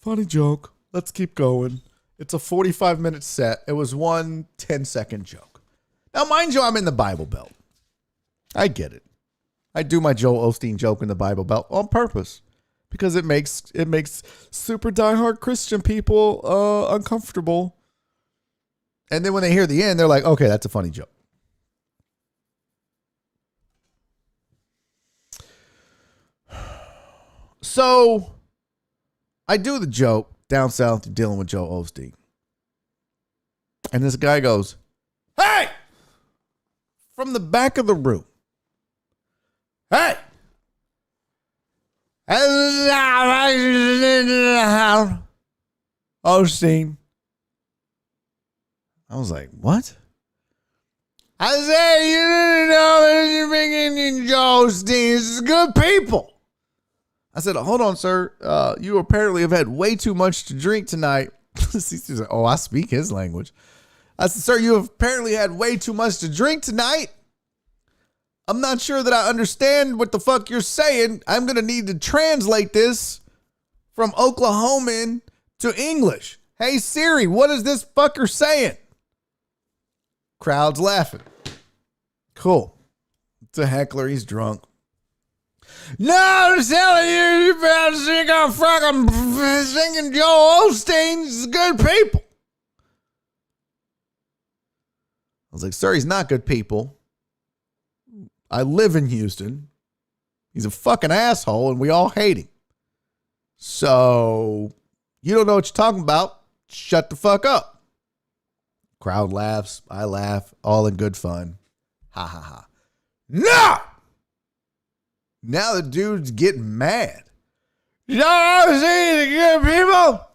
Speaker 1: Funny joke. Let's keep going. It's a 45-minute set. It was one 10-second joke. Now, mind you, I'm in the Bible Belt. I get it. I do my Joel Osteen joke in the Bible Belt on purpose because it makes super diehard Christian people uncomfortable. And then when they hear the end, they're like, okay, that's a funny joke. So I do the joke down south dealing with Joe Osteen. And this guy goes, "Hey!" From the back of the room. "Hey! Osteen." I was like, "What?" I said, "You didn't know that you're bringing in Joe Osteen. This is good people." I said, "Hold on, sir. You apparently have had way too much to drink tonight." He's like, "Oh, I speak his language." I said, "Sir, you have apparently had way too much to drink tonight. I'm not sure that I understand what the fuck you're saying. I'm going to need to translate this from Oklahoman to English. Hey, Siri, what is this fucker saying?" Crowd's laughing. Cool. It's a heckler. He's drunk. "No, I'm telling you, you better sing on fucking singing Joel Osteen's good people." I was like, "Sir, he's not good people. I live in Houston. He's a fucking asshole and we all hate him. So you don't know what you're talking about. Shut the fuck up." Crowd laughs. I laugh. All in good fun. Ha ha ha. No! Now the dude's getting mad. "You don't see the good people?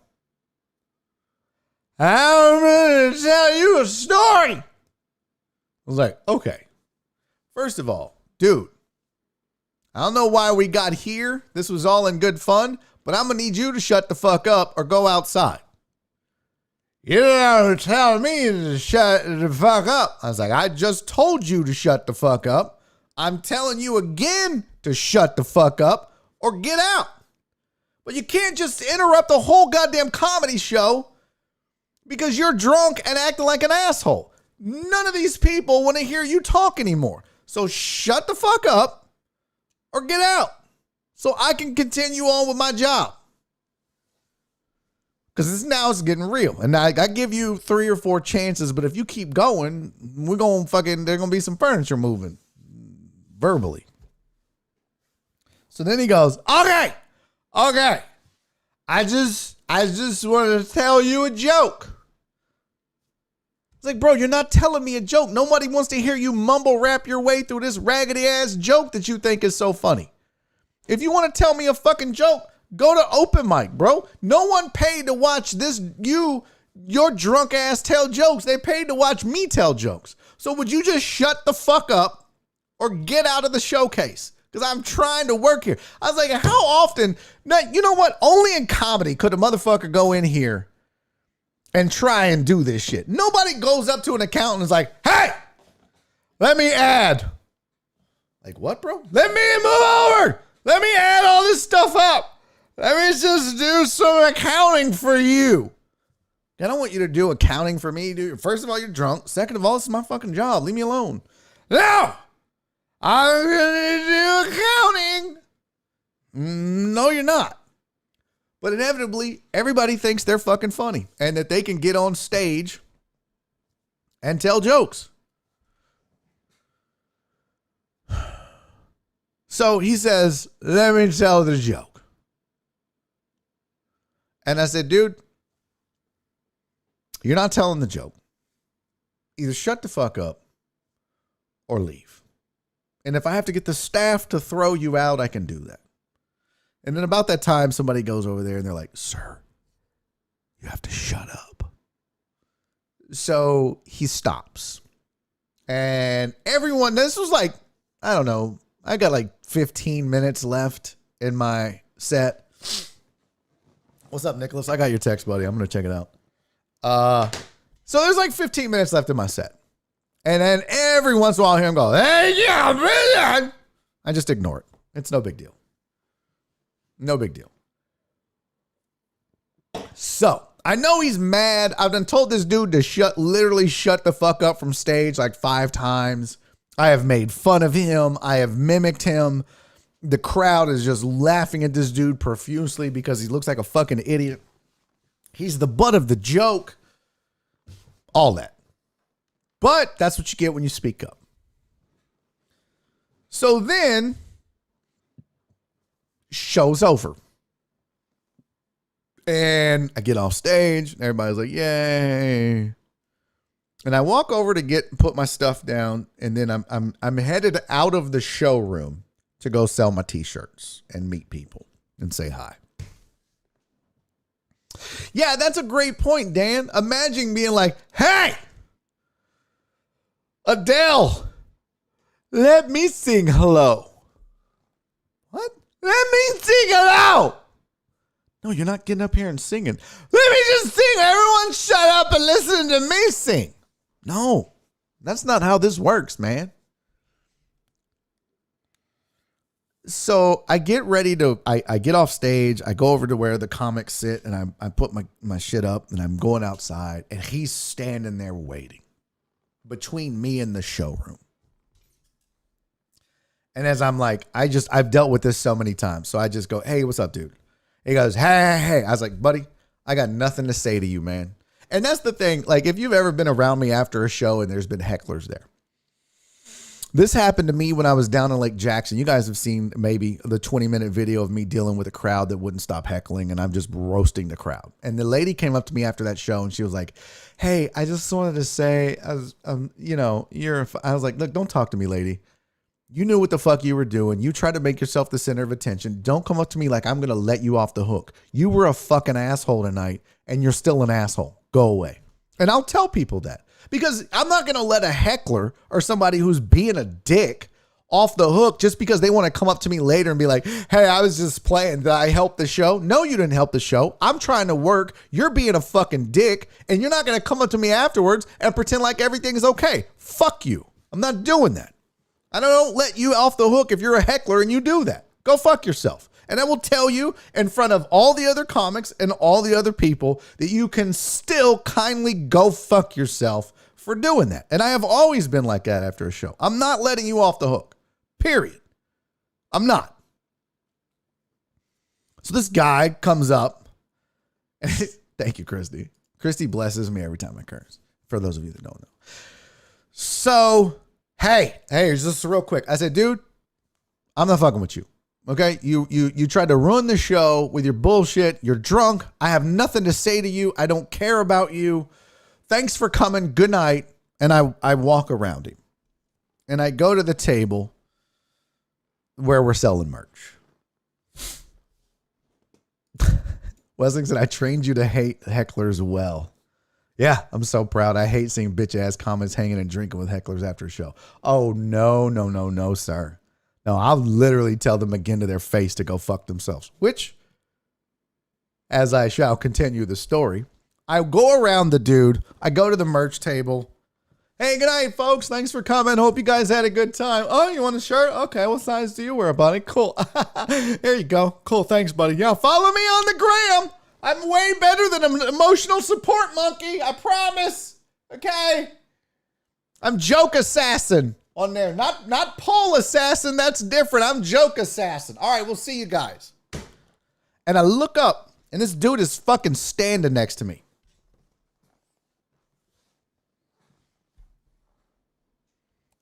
Speaker 1: I'm going to tell you a story." I was like, okay. First of all, dude, I don't know why we got here. This was all in good fun, but I'm going to need you to shut the fuck up or go outside. "You don't tell me to shut the fuck up." I was like, "I just told you to shut the fuck up. I'm telling you again to shut the fuck up or get out." But you can't just interrupt the whole goddamn comedy show because you're drunk and acting like an asshole. None of these people want to hear you talk anymore. So shut the fuck up or get out so I can continue on with my job. Because now it's getting real. And I give you 3 or 4 chances, but if you keep going, there's going to be some furniture moving verbally. So then he goes, okay. I just want to tell you a joke. It's like, bro, you're not telling me a joke. Nobody wants to hear you mumble rap your way through this raggedy ass joke that you think is so funny. If you want to tell me a fucking joke, go to open mic, bro. No one paid to watch your drunk ass tell jokes. They paid to watch me tell jokes. So would you just shut the fuck up or get out of the showcase? Because I'm trying to work here. I was like, how often? Now, you know what? Only in comedy could a motherfucker go in here and try and do this shit. Nobody goes up to an accountant and is like, "Hey, let me add." Like, what, bro? "Let me move over. Let me add all this stuff up. Let me just do some accounting for you." I don't want you to do accounting for me, dude. First of all, you're drunk. Second of all, it's my fucking job. Leave me alone. "No, I'm going to do accounting." No, you're not. But inevitably, everybody thinks they're fucking funny and that they can get on stage and tell jokes. So he says, "Let me tell the joke." And I said, "Dude, you're not telling the joke. Either shut the fuck up or leave. And if I have to get the staff to throw you out, I can do that." And then about that time, somebody goes over there and they're like, "Sir, you have to shut up." So he stops. And everyone, this was like, I don't know, I got like 15 minutes left in my set. What's up, Nicholas? I got your text, buddy. I'm going to check it out. So there's like 15 minutes left in my set. And then every once in a while I hear him go, "Hey, yeah, man." I just ignore it. It's no big deal. No big deal. So I know he's mad. I've been told this dude to literally shut the fuck up from stage like 5 times. I have made fun of him. I have mimicked him. The crowd is just laughing at this dude profusely because he looks like a fucking idiot. He's the butt of the joke. All that. But that's what you get when you speak up. So then Show's over. And I get off stage. And everybody's like, yay. And I walk over to put my stuff down. And then I'm headed out of the showroom to go sell my t-shirts and meet people and say hi. Yeah, that's a great point, Dan. Imagine being like, hey, Odell, let me sing hello. What? Let me sing hello. No, you're not getting up here and singing. Let me just sing. Everyone shut up and listen to me sing. No, that's not how this works, man. So I get ready to, I get off stage. I go over to where the comics sit and I put my shit up and I'm going outside and he's standing there waiting between me and the showroom. And as I'm like, I've dealt with this so many times. So I just go, hey, what's up, dude? He goes, hey. I was like, buddy, I got nothing to say to you, man. And that's the thing. Like, if you've ever been around me after a show and there's been hecklers there. This happened to me when I was down in Lake Jackson. You guys have seen maybe the 20-minute video of me dealing with a crowd that wouldn't stop heckling, and I'm just roasting the crowd. And the lady came up to me after that show, and she was like, hey, I just wanted to say, I was like, look, don't talk to me, lady. You knew what the fuck you were doing. You tried to make yourself the center of attention. Don't come up to me like I'm going to let you off the hook. You were a fucking asshole tonight, and you're still an asshole. Go away. And I'll tell people that. Because I'm not going to let a heckler or somebody who's being a dick off the hook just because they want to come up to me later and be like, hey, I was just playing. Did I help the show? No, you didn't help the show. I'm trying to work. You're being a fucking dick and you're not going to come up to me afterwards and pretend like everything's okay. Fuck you. I'm not doing that. I don't let you off the hook if you're a heckler and you do that. Go fuck yourself. And I will tell you in front of all the other comics and all the other people that you can still kindly go fuck yourself for doing that. And I have always been like that after a show. I'm not letting you off the hook. Period. I'm not. So this guy comes up. And thank you, Christy. Christy blesses me every time I curse. For those of you that don't know. So, hey, just real quick. I said, dude, I'm not fucking with you. Okay, you tried to ruin the show with your bullshit. You're drunk. I have nothing to say to you. I don't care about you. Thanks for coming. Good night. And I walk around him. And I go to the table where we're selling merch. Wesley said, I trained you to hate hecklers well. Yeah, I'm so proud. I hate seeing bitch-ass comments hanging and drinking with hecklers after a show. Oh, no, sir. No, I'll literally tell them again to their face to go fuck themselves. Which, as I shall continue the story, I go around the dude. I go to the merch table. Hey, good night, folks. Thanks for coming. Hope you guys had a good time. Oh, you want a shirt? Okay, what size do you wear, buddy? Cool. Here you go. Cool, thanks, buddy. Yeah, follow me on the gram. I'm way better than an emotional support monkey. I promise. Okay? I'm Joke Assassin on there. Not Pole Assassin. That's different. I'm Joke Assassin. All right, we'll see you guys. And I look up, and this dude is fucking standing next to me.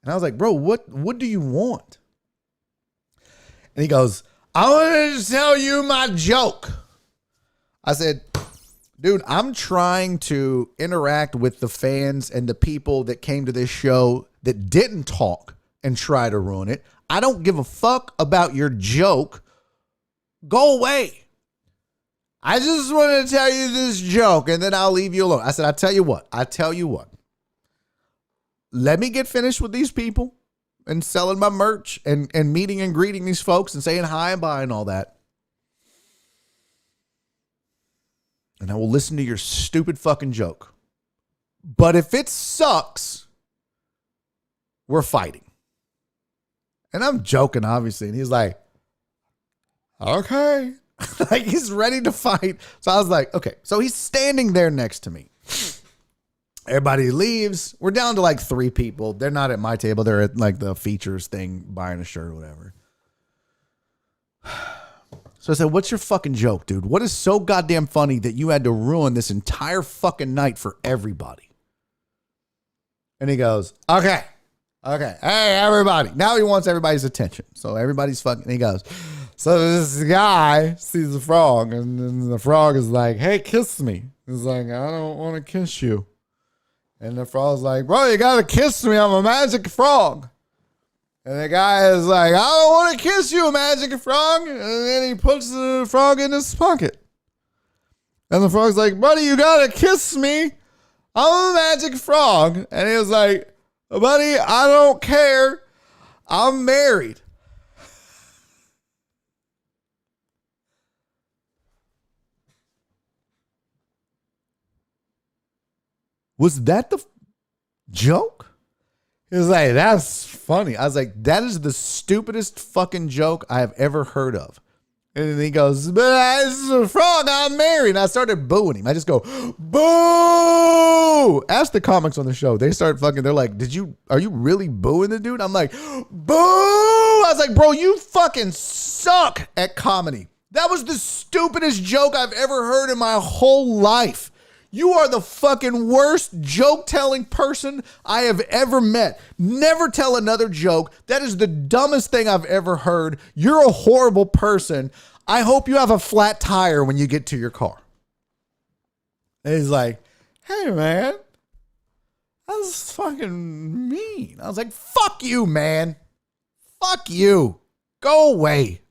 Speaker 1: And I was like, bro, what do you want? And he goes, I wanted to tell you my joke. I said, dude, I'm trying to interact with the fans and the people that came to this show that didn't talk and try to ruin it. I don't give a fuck about your joke. Go away. I just wanted to tell you this joke and then I'll leave you alone. I said, I tell you what. Let me get finished with these people and selling my merch and meeting and greeting these folks and saying hi and bye and all that. And I will listen to your stupid fucking joke. But if it sucks, we're fighting. And I'm joking, obviously. And he's like, okay. Like he's ready to fight. So I was like, okay. So he's standing there next to me. Everybody leaves. We're down to like 3 people. They're not at my table. They're at like the features thing, buying a shirt or whatever. So I said, what's your fucking joke, dude? What is so goddamn funny that you had to ruin this entire fucking night for everybody? And he goes, okay. Hey, everybody. Now he wants everybody's attention. So everybody's fucking, and he goes, So this guy sees the frog, and then the frog is like, hey, kiss me. He's like, I don't want to kiss you. And the frog's like, bro, you got to kiss me. I'm a magic frog. And the guy is like, I don't want to kiss you, magic frog. And then he puts the frog in his pocket. And the frog's like, buddy, you got to kiss me. I'm a magic frog. And he was like, buddy, I don't care. I'm married. Was that the joke? He was like, that's funny. I was like, that is the stupidest fucking joke I have ever heard of. And then he goes, but this is a frog, I'm married. And I started booing him. I just go, boo! Ask the comics on the show. They start fucking, they're like, are you really booing the dude? I'm like, boo! I was like, bro, you fucking suck at comedy. That was the stupidest joke I've ever heard in my whole life. You are the fucking worst joke-telling person I have ever met. Never tell another joke. That is the dumbest thing I've ever heard. You're a horrible person. I hope you have a flat tire when you get to your car. And he's like, hey, man, that was fucking mean. I was like, fuck you, man. Fuck you. Go away.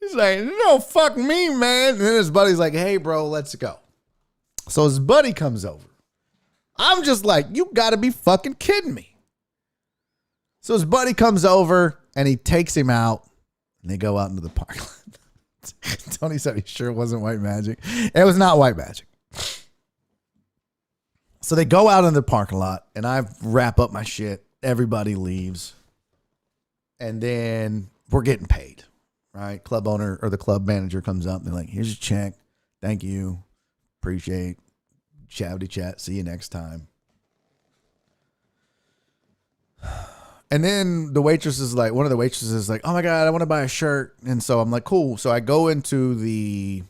Speaker 1: He's like, no, fuck me, man. And then his buddy's like, hey, bro, let's go. So his buddy comes over. I'm just like, you gotta be fucking kidding me. So his buddy comes over and he takes him out and they go out into the park. Tony said he sure wasn't white magic. It was not white magic. So they go out in the parking lot and I wrap up my shit. Everybody leaves. And then we're getting paid, right? Club owner or the club manager comes up and they're like, here's your check. Thank you. Appreciate. Chatty chat. See you next time. And then the waitress is like, one of the waitresses is like, oh my God, I want to buy a shirt. And so I'm like, cool. So I go into the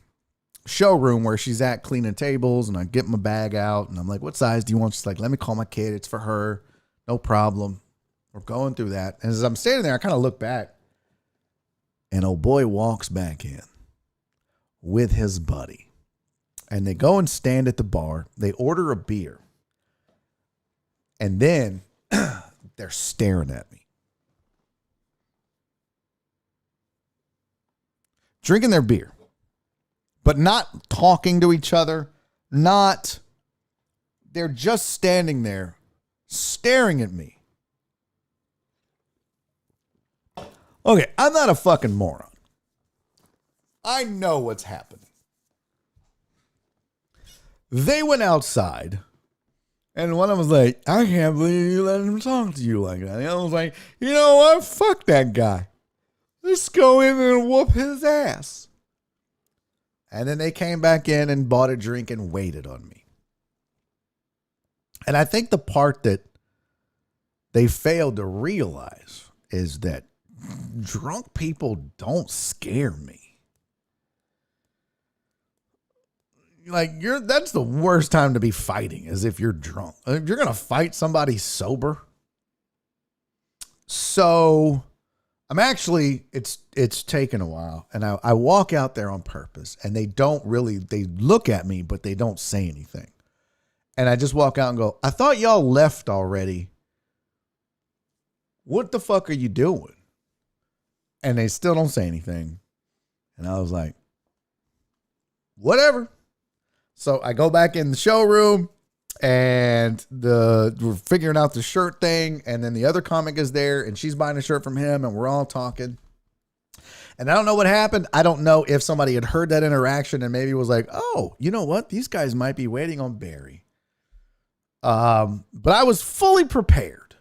Speaker 1: showroom where she's at cleaning tables and I get my bag out and I'm like, what size do you want? She's like, let me call my kid. It's for her. No problem. We're going through that. And as I'm standing there, I kind of look back and old boy walks back in with his buddy. And they go and stand at the bar. They order a beer. And then they're staring at me. Drinking their beer. But not talking to each other. They're just standing there staring at me. Okay, I'm not a fucking moron. I know what's happening. They went outside, and one of them was like, I can't believe you let him talk to you like that. The other was like, you know what? Fuck that guy. Let's go in and whoop his ass. And then they came back in and bought a drink and waited on me. And I think the part that they failed to realize is that drunk people don't scare me. Like that's the worst time to be fighting is if you're drunk. If you're going to fight somebody sober. So I'm actually, it's taken a while and I walk out there on purpose and they look at me, but they don't say anything. And I just walk out and go, I thought y'all left already. What the fuck are you doing? And they still don't say anything. And I was like, whatever. So I go back in the showroom and we're figuring out the shirt thing. And then the other comic is there and she's buying a shirt from him and we're all talking. And I don't know what happened. I don't know if somebody had heard that interaction and maybe was like, oh, you know what? These guys might be waiting on Barry. But I was fully prepared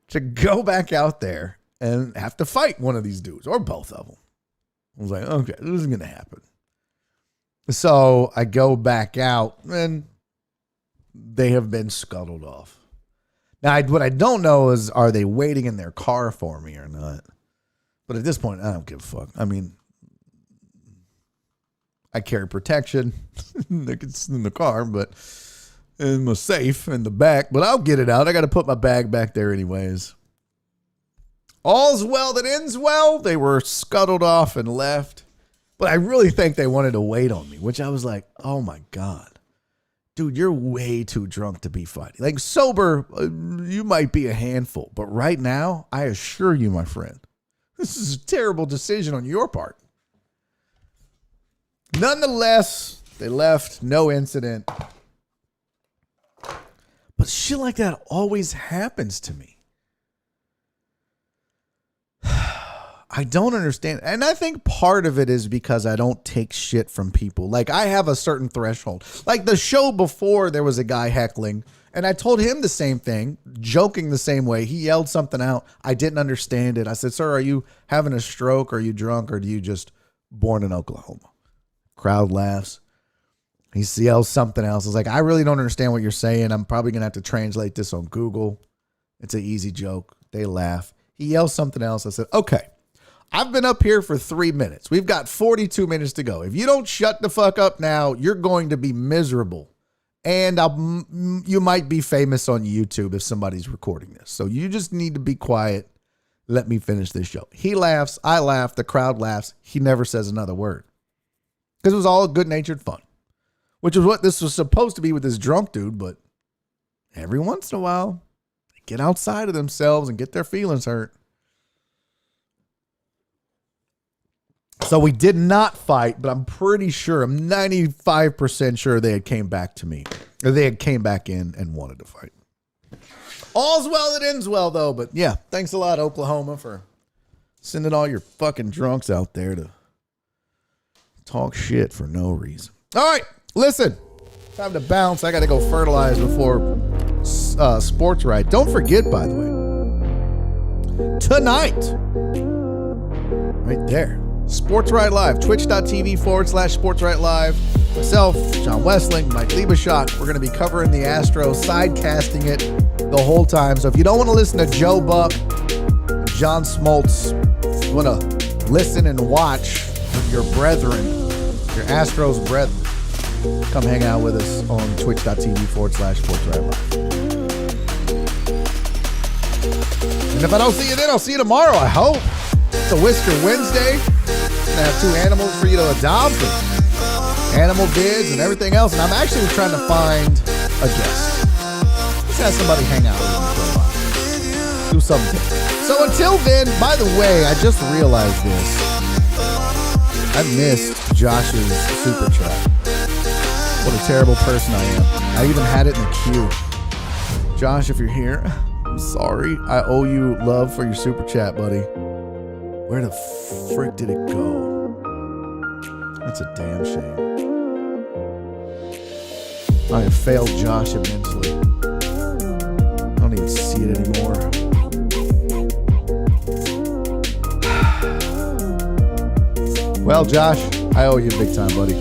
Speaker 1: to go back out there and have to fight one of these dudes or both of them. I was like, okay, this is going to happen. So I go back out and they have been scuttled off. Now, what I don't know is, are they waiting in their car for me or not? But at this point, I don't give a fuck. I mean, I carry protection. It's in the car, but in my safe in the back. But I'll get it out. I got to put my bag back there anyways. All's well that ends well. They were scuttled off and left. But I really think they wanted to wait on me, which I was like, oh my God. Dude, you're way too drunk to be fighting. Like, sober, you might be a handful. But right now, I assure you, my friend, this is a terrible decision on your part. Nonetheless, they left. No incident. But shit like that always happens to me. I don't understand. And I think part of it is because I don't take shit from people. Like, I have a certain threshold. Like the show before, there was a guy heckling, and I told him the same thing, joking the same way. He yelled something out. I didn't understand it. I said, sir, are you having a stroke? Are you drunk? Or do you just born in Oklahoma? Crowd laughs. He yells something else. I was like, I really don't understand what you're saying. I'm probably going to have to translate this on Google. It's an easy joke. They laugh. He yells something else. I said, okay. I've been up here for 3 minutes. We've got 42 minutes to go. If you don't shut the fuck up now, you're going to be miserable. And you might be famous on YouTube if somebody's recording this. So you just need to be quiet. Let me finish this show. He laughs. I laugh. The crowd laughs. He never says another word. Because it was all good-natured fun. Which is what this was supposed to be with this drunk dude. But every once in a while, they get outside of themselves and get their feelings hurt. So we did not fight, but I'm pretty sure, I'm 95% sure they had came back to me. Or they had came back in and wanted to fight. All's well that ends well, though. But yeah, thanks a lot, Oklahoma, for sending all your fucking drunks out there to talk shit for no reason. All right, listen. Time to bounce. I got to go fertilize before sports right. Don't forget, by the way, tonight, right there, Sports Right Live, twitch.tv/Sports Right Live. Myself, John Westling, Mike Liebeshock. We're going to be covering the Astros, sidecasting it the whole time. So if you don't want to listen to Joe Buck, John Smoltz, you want to listen and watch with your brethren, your Astros brethren, come hang out with us on twitch.tv/Sports Right Live. And if I don't see you then, I'll see you tomorrow, I hope. It's a Whisker Wednesday. I have 2 animals for you to adopt, and animal bids and everything else. And I'm actually trying to find a guest. Just have somebody hang out with me for a while. Do something. So until then, by the way, I just realized this. I missed Josh's super chat. What a terrible person I am. I even had it in the queue. Josh, if you're here, I'm sorry. I owe you love for your super chat, buddy. Where the frick did it go? That's a damn shame. I have failed Josh immensely. I don't even see it anymore. Well, Josh, I owe you big time, buddy.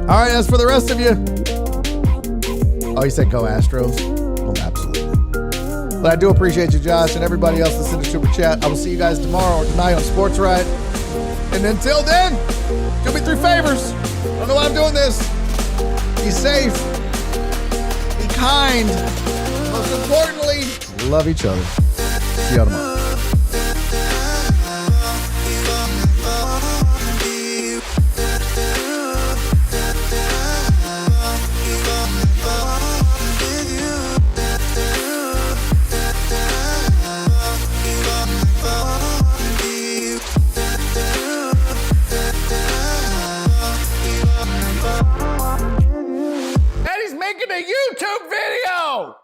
Speaker 1: All right, as for the rest of you. Oh, you said go Astros? Well, absolutely. But I do appreciate you, Josh, and everybody else that's in the super chat. I will see you guys tomorrow or tonight on Sports Right. And until then, do me 3 favors. I don't know why I'm doing this. Be safe. Be kind. Most importantly, love each other. See y'all tomorrow.
Speaker 4: YouTube video!